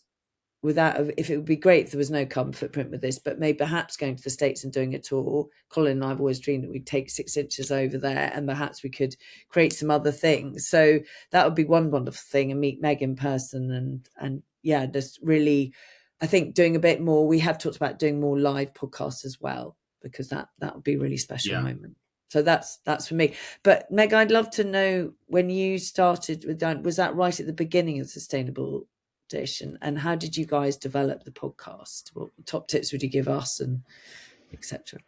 if it would be great if there was no carbon footprint with this, but maybe perhaps going to the States and doing a tour. Colin and I have always dreamed that we'd take 6 inches over there, and perhaps we could create some other things. So that would be one wonderful thing, and meet Meg in person. And just really, I think doing a bit more. We have talked about doing more live podcasts as well, because that would be a really special moment. So that's for me. But Meg, I'd love to know, when you started with that, was that right at the beginning of Sustainable Dish? And how did you guys develop the podcast? What top tips would you give us, and etc.?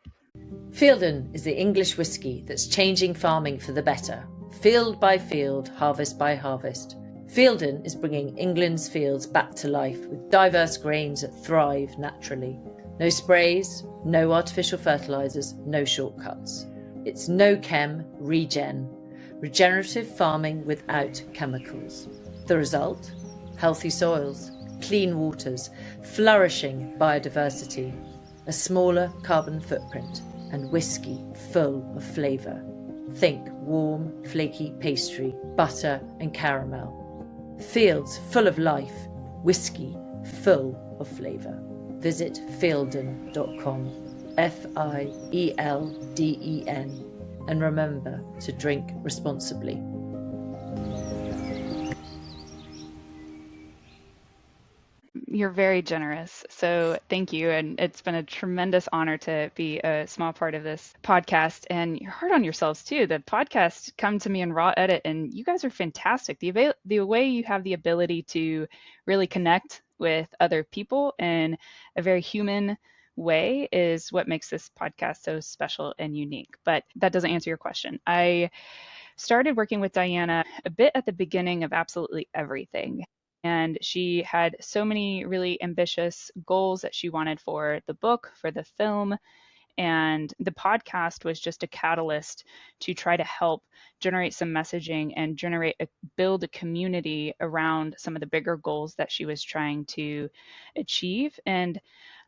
Fielden is the English whiskey that's changing farming for the better. Field by field, harvest by harvest. Fielden is bringing England's fields back to life with diverse grains that thrive naturally. No sprays, no artificial fertilisers, no shortcuts. It's no chem, regenerative farming without chemicals. The result? Healthy soils, clean waters, flourishing biodiversity, a smaller carbon footprint, and whiskey full of flavour. Think warm, flaky pastry, butter and caramel. Fields full of life, whiskey full of flavour. Visit fielden.com. FIELDEN, and remember to drink responsibly. You're very generous, so thank you. And it's been a tremendous honor to be a small part of this podcast. And you're hard on yourselves too. The podcast come to me in raw edit, and you guys are fantastic. The way you have the ability to really connect with other people in a very human way is what makes this podcast so special and unique. But that doesn't answer your question. I started working with Diana a bit at the beginning of absolutely everything. And she had so many really ambitious goals that she wanted for the book, for the film. And the podcast was just a catalyst to try to help generate some messaging and build a community around some of the bigger goals that she was trying to achieve. And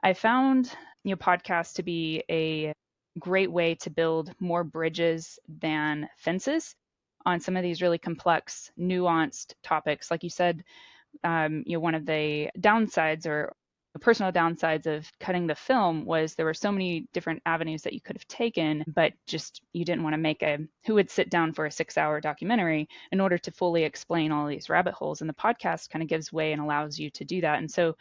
I found, podcasts to be a great way to build more bridges than fences on some of these really complex, nuanced topics. Like you said, one of the downsides or personal downsides of cutting the film was there were so many different avenues that you could have taken, but just you didn't want to make who would sit down for a 6-hour documentary in order to fully explain all these rabbit holes. And the podcast kind of gives way and allows you to do that. And so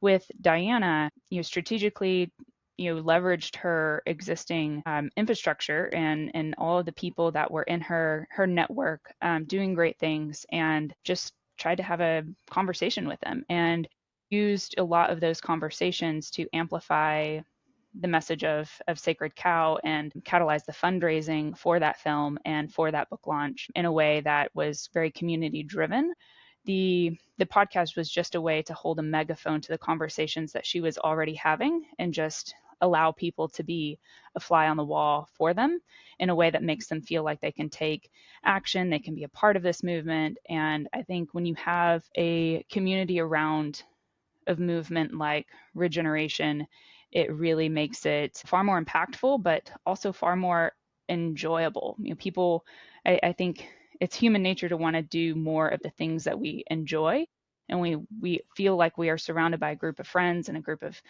with Diana, strategically leveraged her existing infrastructure and all of the people that were in her network doing great things, and just tried to have a conversation with them, and used a lot of those conversations to amplify the message of Sacred Cow and catalyze the fundraising for that film and for that book launch in a way that was very community driven. The podcast was just a way to hold a megaphone to the conversations that she was already having, and just allow people to be a fly on the wall for them in a way that makes them feel like they can take action, they can be a part of this movement. And I think when you have a community around of movement like regeneration, it really makes it far more impactful, but also far more enjoyable. People, I think it's human nature to want to do more of the things that we enjoy. And we feel like we are surrounded by a group of friends and a group of,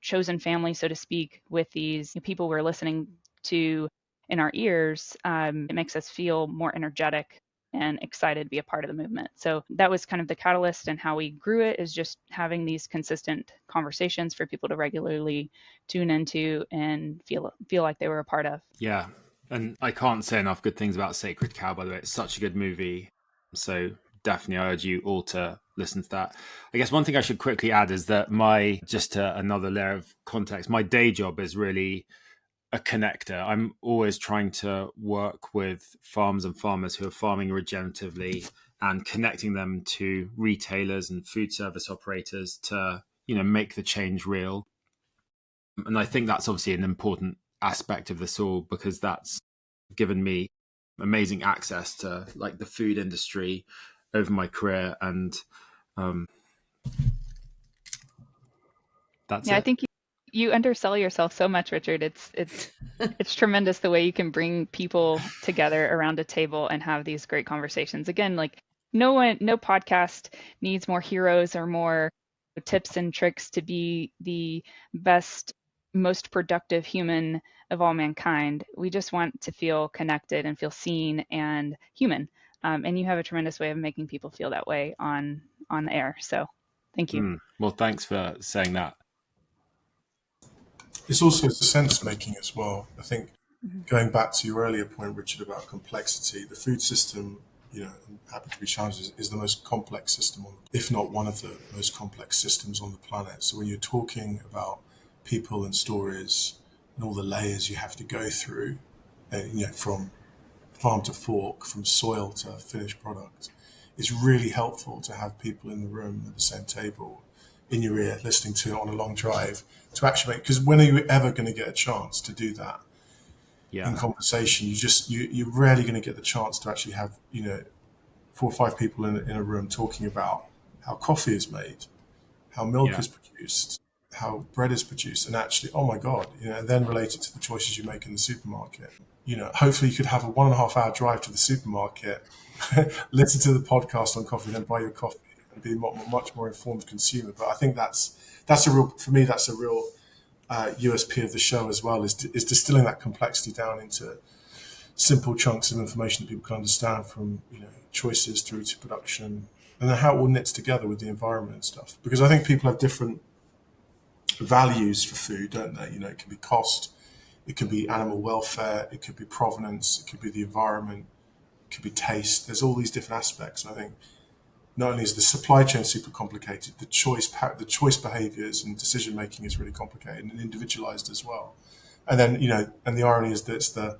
chosen family, so to speak, with these people we're listening to in our ears. It makes us feel more energetic and excited to be a part of the movement. So that was kind of the catalyst, and how we grew it is just having these consistent conversations for people to regularly tune into and feel like they were a part of. Yeah. And I can't say enough good things about Sacred Cow, by the way. It's such a good movie. So definitely I urge you all to listen to that. I guess one thing I should quickly add is that another layer of context, my day job is really a connector. I'm always trying to work with farms and farmers who are farming regeneratively and connecting them to retailers and food service operators to, make the change real. And I think that's obviously an important aspect of this all, because that's given me amazing access to like the food industry over my career. And that's it. I think you undersell yourself so much, Richard. It's tremendous the way you can bring people together around a table and have these great conversations. Again, like no podcast needs more heroes or more tips and tricks to be the best, most productive human of all mankind. We just want to feel connected and feel seen and human. And you have a tremendous way of making people feel that way on the air. So thank you. Well, thanks for saying that. It's also sense making as well. I think going back to your earlier point, Richard, about complexity, the food system, and happy to be challenged, is the most complex system, if not one of the most complex systems on the planet. So when you're talking about people and stories and all the layers you have to go through, from farm to fork, from soil to finished product, it's really helpful to have people in the room at the same table, in your ear, listening to it on a long drive, to actually make, because when are you ever going to get a chance to do that in conversation? You're rarely going to get the chance to actually have 4 or 5 people in a room talking about how coffee is made, how milk is produced, how bread is produced, and actually, oh my God, and then related to the choices you make in the supermarket. Hopefully you could have a 1.5 hour drive to the supermarket, listen to the podcast on coffee, then buy your coffee and be a much more informed consumer. But I think that's a real USP of the show as well, is distilling that complexity down into simple chunks of information that people can understand, from choices through to production, and then how it all knits together with the environment and stuff. Because I think people have different values for food, don't they? It can be cost, it could be animal welfare, it could be provenance, it could be the environment, it could be taste. There's all these different aspects. And I think not only is the supply chain super complicated, the choice behaviors and decision making is really complicated and individualized as well. And then and the irony is that it's the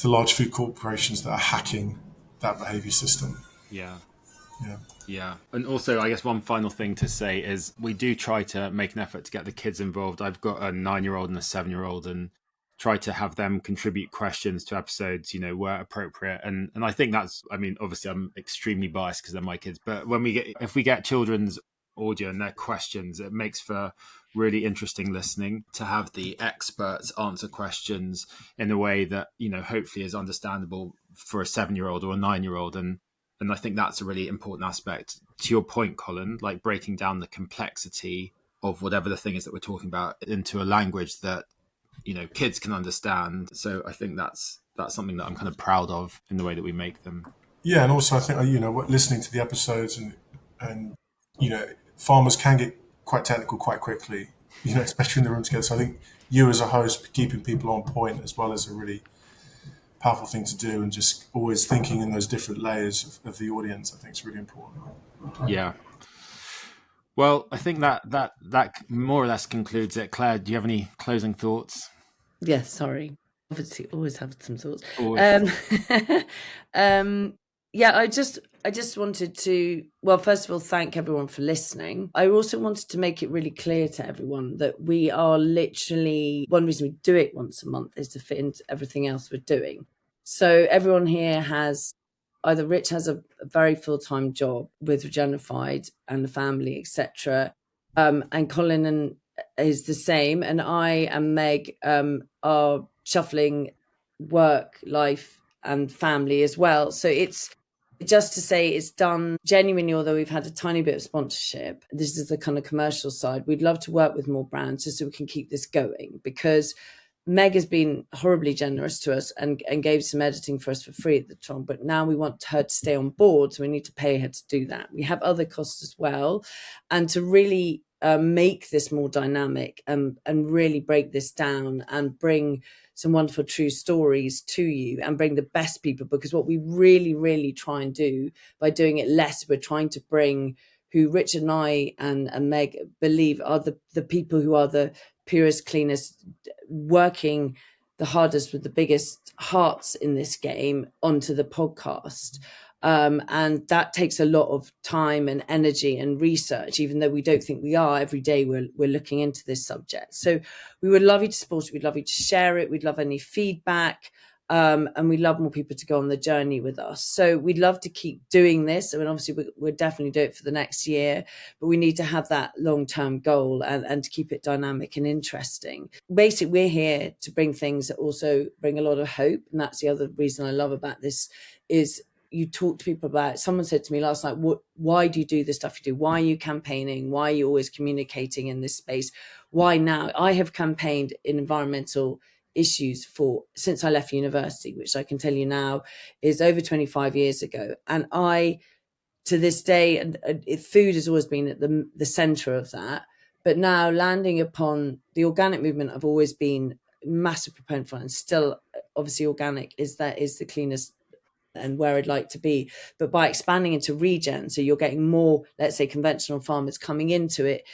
large food corporations that are hacking that behavior system. Yeah. And also, I guess one final thing to say is we do try to make an effort to get the kids involved. I've got a 9-year-old and a 7-year-old, and try to have them contribute questions to episodes, where appropriate. And I think that's, obviously I'm extremely biased because they're my kids, but if we get children's audio and their questions, it makes for really interesting listening, to have the experts answer questions in a way that, hopefully is understandable for a 7-year-old or a 9-year-old. And I think that's a really important aspect. To your point, Colin, like breaking down the complexity of whatever the thing is that we're talking about into a language that, kids can understand. So I think that's something that I'm kind of proud of in the way that we make them. Yeah, and also I think, listening to the episodes and farmers can get quite technical quite quickly. especially in the room together. So I think you as a host, keeping people on point as well as a really powerful thing to do, and just always thinking in those different layers of the audience, I think is really important. Yeah. Well, I think that more or less concludes it. Claire, do you have any closing thoughts? Yeah, sorry. Obviously, always have some thoughts. Always. Yeah, I just wanted to, well, first of all, thank everyone for listening. I also wanted to make it really clear to everyone that we are literally, one reason we do it once a month is to fit into everything else we're doing. So everyone here has, either Rich has a very full-time job with Regenerified and the family, etc. And Colin is the same, and I and Meg are shuffling work, life, and family as well. So it's just to say it's done genuinely, although we've had a tiny bit of sponsorship. This is the kind of commercial side. We'd love to work with more brands just so we can keep this going, because Meg has been horribly generous to us and gave some editing for us for free at the time, but now we want her to stay on board, so we need to pay her to do that. We have other costs as well, and to really make this more dynamic and really break this down and bring some wonderful true stories to you and bring the best people, because what we really, really try and do by doing it less, we're trying to bring who Richard and I and Meg believe are the people who are the purest, cleanest, working the hardest with the biggest hearts in this game onto the podcast. And that takes a lot of time and energy and research, even though we don't think we are. Every day we're looking into this subject. So we would love you to support it. We'd love you to share it. We'd love any feedback. And we'd love more people to go on the journey with us. So we'd love to keep doing this. I mean, obviously, we'll definitely do it for the next year, but we need to have that long-term goal and to keep it dynamic and interesting. Basically, we're here to bring things that also bring a lot of hope. And that's the other reason I love about this is you talk to people about it. Someone said to me last night, why do you do the stuff you do? Why are you campaigning? Why are you always communicating in this space? Why now? I have campaigned in environmental issues since I left university, which I can tell you now is over 25 years ago. And I, to this day, and food has always been at the center of that. But now landing upon the organic movement, I've always been a massive proponent for, and still obviously organic is the cleanest and where I'd like to be. But by expanding into regen, so you're getting more, let's say, conventional farmers coming into it,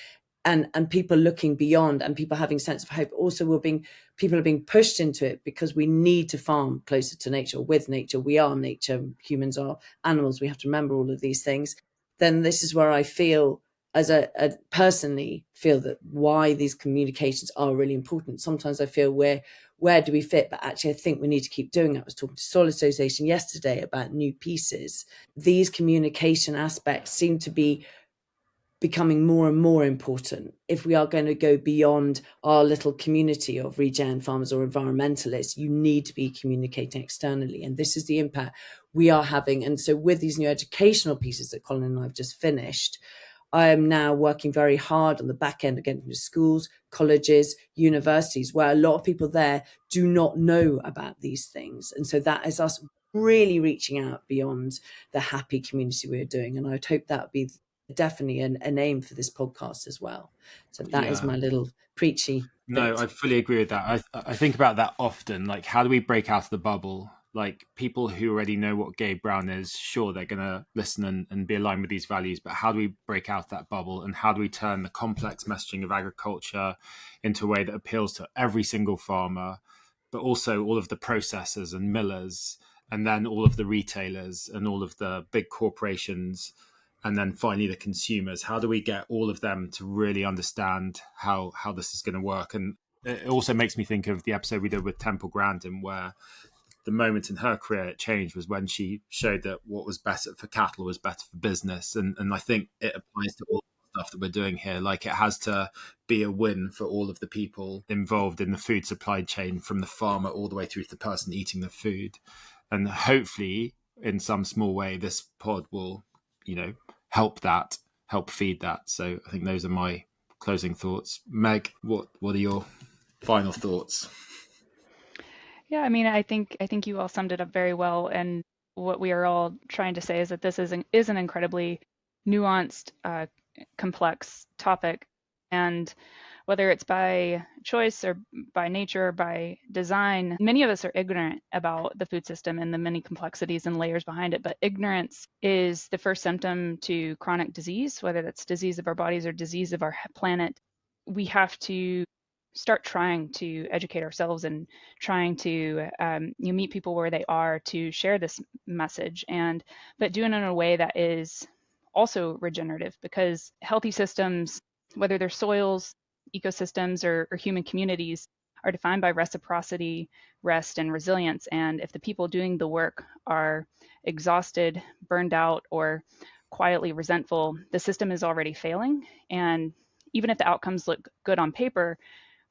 and people looking beyond, and people having a sense of hope. Also, people are being pushed into it because we need to farm closer to nature, with nature. We are nature. Humans are animals. We have to remember all of these things. Then this is where I feel, as I personally feel, that why these communications are really important. Sometimes I feel where do we fit? But actually, I think we need to keep doing it. I was talking to Soil Association yesterday about new pieces. These communication aspects seem to be becoming more and more important if we are going to go beyond our little community of regen farmers or environmentalists. You need to be communicating externally, and this is the impact we are having. And so with these new educational pieces that Colin and I have just finished, I am now working very hard on the back end again with schools, colleges, universities, where a lot of people there do not know about these things. And so that is us really reaching out beyond the happy community we're doing. And I would hope that would be definitely an aim for this podcast as well. So that is my little preachy No, bit. I fully agree with that. I think about that often. Like, how do we break out of the bubble? Like, people who already know what Gabe Brown is, sure, they're going to listen and be aligned with these values, but how do we break out that bubble, and how do we turn the complex messaging of agriculture into a way that appeals to every single farmer, but also all of the processors and millers, and then all of the retailers and all of the big corporations, and then finally the consumers? How do we get all of them to really understand how this is going to work? And it also makes me think of the episode we did with Temple Grandin, where the moment in her career it changed was when she showed that what was better for cattle was better for business. And I think it applies to all the stuff that we're doing here. Like, it has to be a win for all of the people involved in the food supply chain, from the farmer all the way through to the person eating the food. And hopefully, in some small way, this pod will, help feed that. So I think those are my closing thoughts. Meg, what are your final thoughts? Yeah, I mean, I think you all summed it up very well. And what we are all trying to say is that this is an incredibly nuanced, complex topic. And whether it's by choice or by nature or by design. Many of us are ignorant about the food system and the many complexities and layers behind it, but ignorance is the first symptom to chronic disease, whether that's disease of our bodies or disease of our planet. We have to start trying to educate ourselves and trying to meet people where they are to share this message, but doing it in a way that is also regenerative, because healthy systems, whether they're soils, ecosystems, or human communities, are defined by reciprocity, rest, and resilience. And if the people doing the work are exhausted, burned out, or quietly resentful, the system is already failing. And even if the outcomes look good on paper,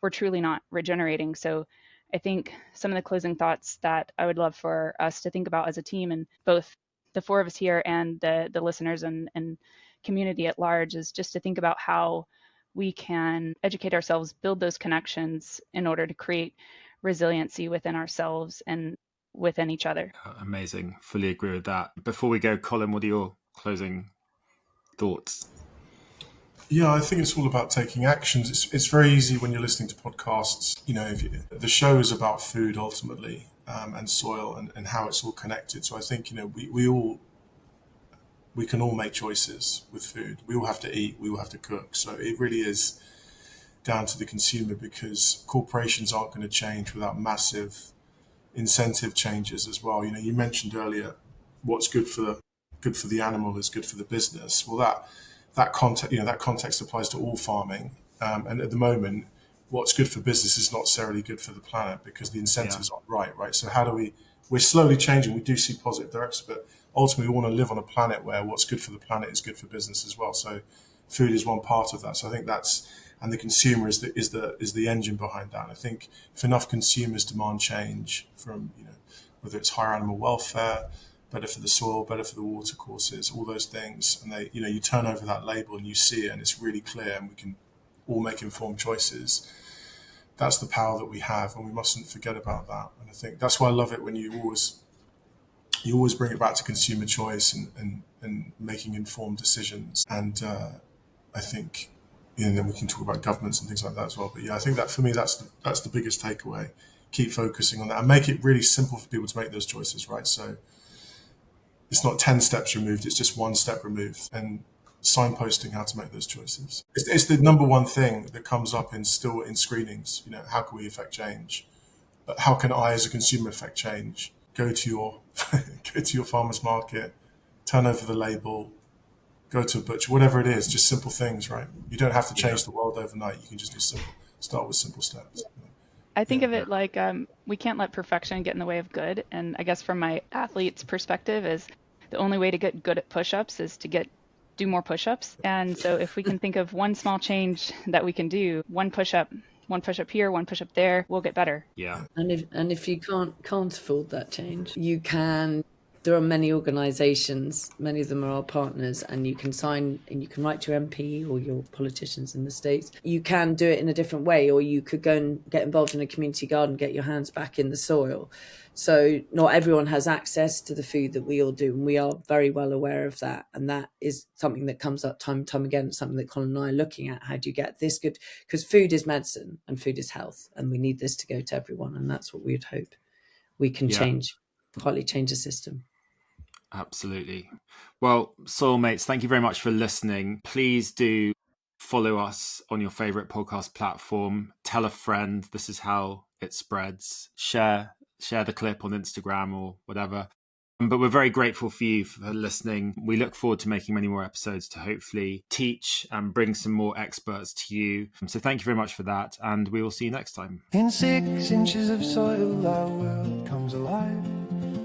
we're truly not regenerating. So I think some of the closing thoughts that I would love for us to think about as a team, and both the four of us here and the listeners and community at large, is just to think about how we can educate ourselves, build those connections in order to create resiliency within ourselves and within each other. Amazing. Fully agree with that. Before we go, Colin, what are your closing thoughts? Yeah, I think it's all about taking actions. It's very easy when you're listening to podcasts. The show is about food ultimately, and soil and how it's all connected. So I think, we can all make choices with food. We all have to eat. We all have to cook. So it really is down to the consumer, because corporations aren't going to change without massive incentive changes as well. You mentioned earlier, what's good for the animal is good for the business. Well, that context applies to all farming. And at the moment, what's good for business is not necessarily good for the planet, because the incentives aren't right? So we're slowly changing. We do see positive directions, but ultimately we want to live on a planet where what's good for the planet is good for business as well. So food is one part of that. So I think and the consumer is the engine behind that. And I think if enough consumers demand change from, whether it's higher animal welfare, better for the soil, better for the water courses, all those things, and you turn over that label and you see it and it's really clear, and we can all make informed choices. That's the power that we have, and we mustn't forget about that. And I think that's why I love it when you always bring it back to consumer choice and making informed decisions. And I think, then we can talk about governments and things like that as well. But I think that for me, that's the biggest takeaway. Keep focusing on that and make it really simple for people to make those choices, right? So it's not 10 steps removed, it's just one step removed, and signposting how to make those choices. It's the number one thing that comes up in screenings. How can we affect change? But how can I as a consumer affect change? Go to your farmer's market, turn over the label, go to a butcher, whatever it is, just simple things, right? You don't have to change the world overnight. You can just start with simple steps. I think of it like we can't let perfection get in the way of good. And I guess from my athlete's perspective, is the only way to get good at push-ups is to do more push-ups. And so if we can think of one small change that we can do, one push-up here, one push-up there, we'll get better. Yeah. And if you can't afford that change, you can. There are many organisations, many of them are our partners, and you can sign and you can write to your MP or your politicians in the States. You can do it in a different way, or you could go and get involved in a community garden, get your hands back in the soil. So not everyone has access to the food that we all do, and we are very well aware of that. And that is something that comes up time and time again. It's something that Colin and I are looking at. How do you get this good? Because food is medicine and food is health, and we need this to go to everyone. And that's what we would hope we can partly change the system. Absolutely. Well, Soulmates, thank you very much for listening. Please do follow us on your favorite podcast platform. Tell a friend. This is how it spreads. Share the clip on Instagram or whatever. But we're very grateful for you for listening. We look forward to making many more episodes to hopefully teach and bring some more experts to you. So thank you very much for that, and we will see you next time. In 6 inches of soil, our world comes alive.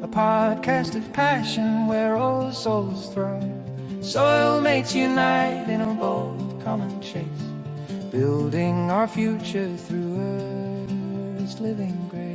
A podcast of passion where all souls thrive. Soil mates unite in a bold common chase, building our future through Earth's living grace.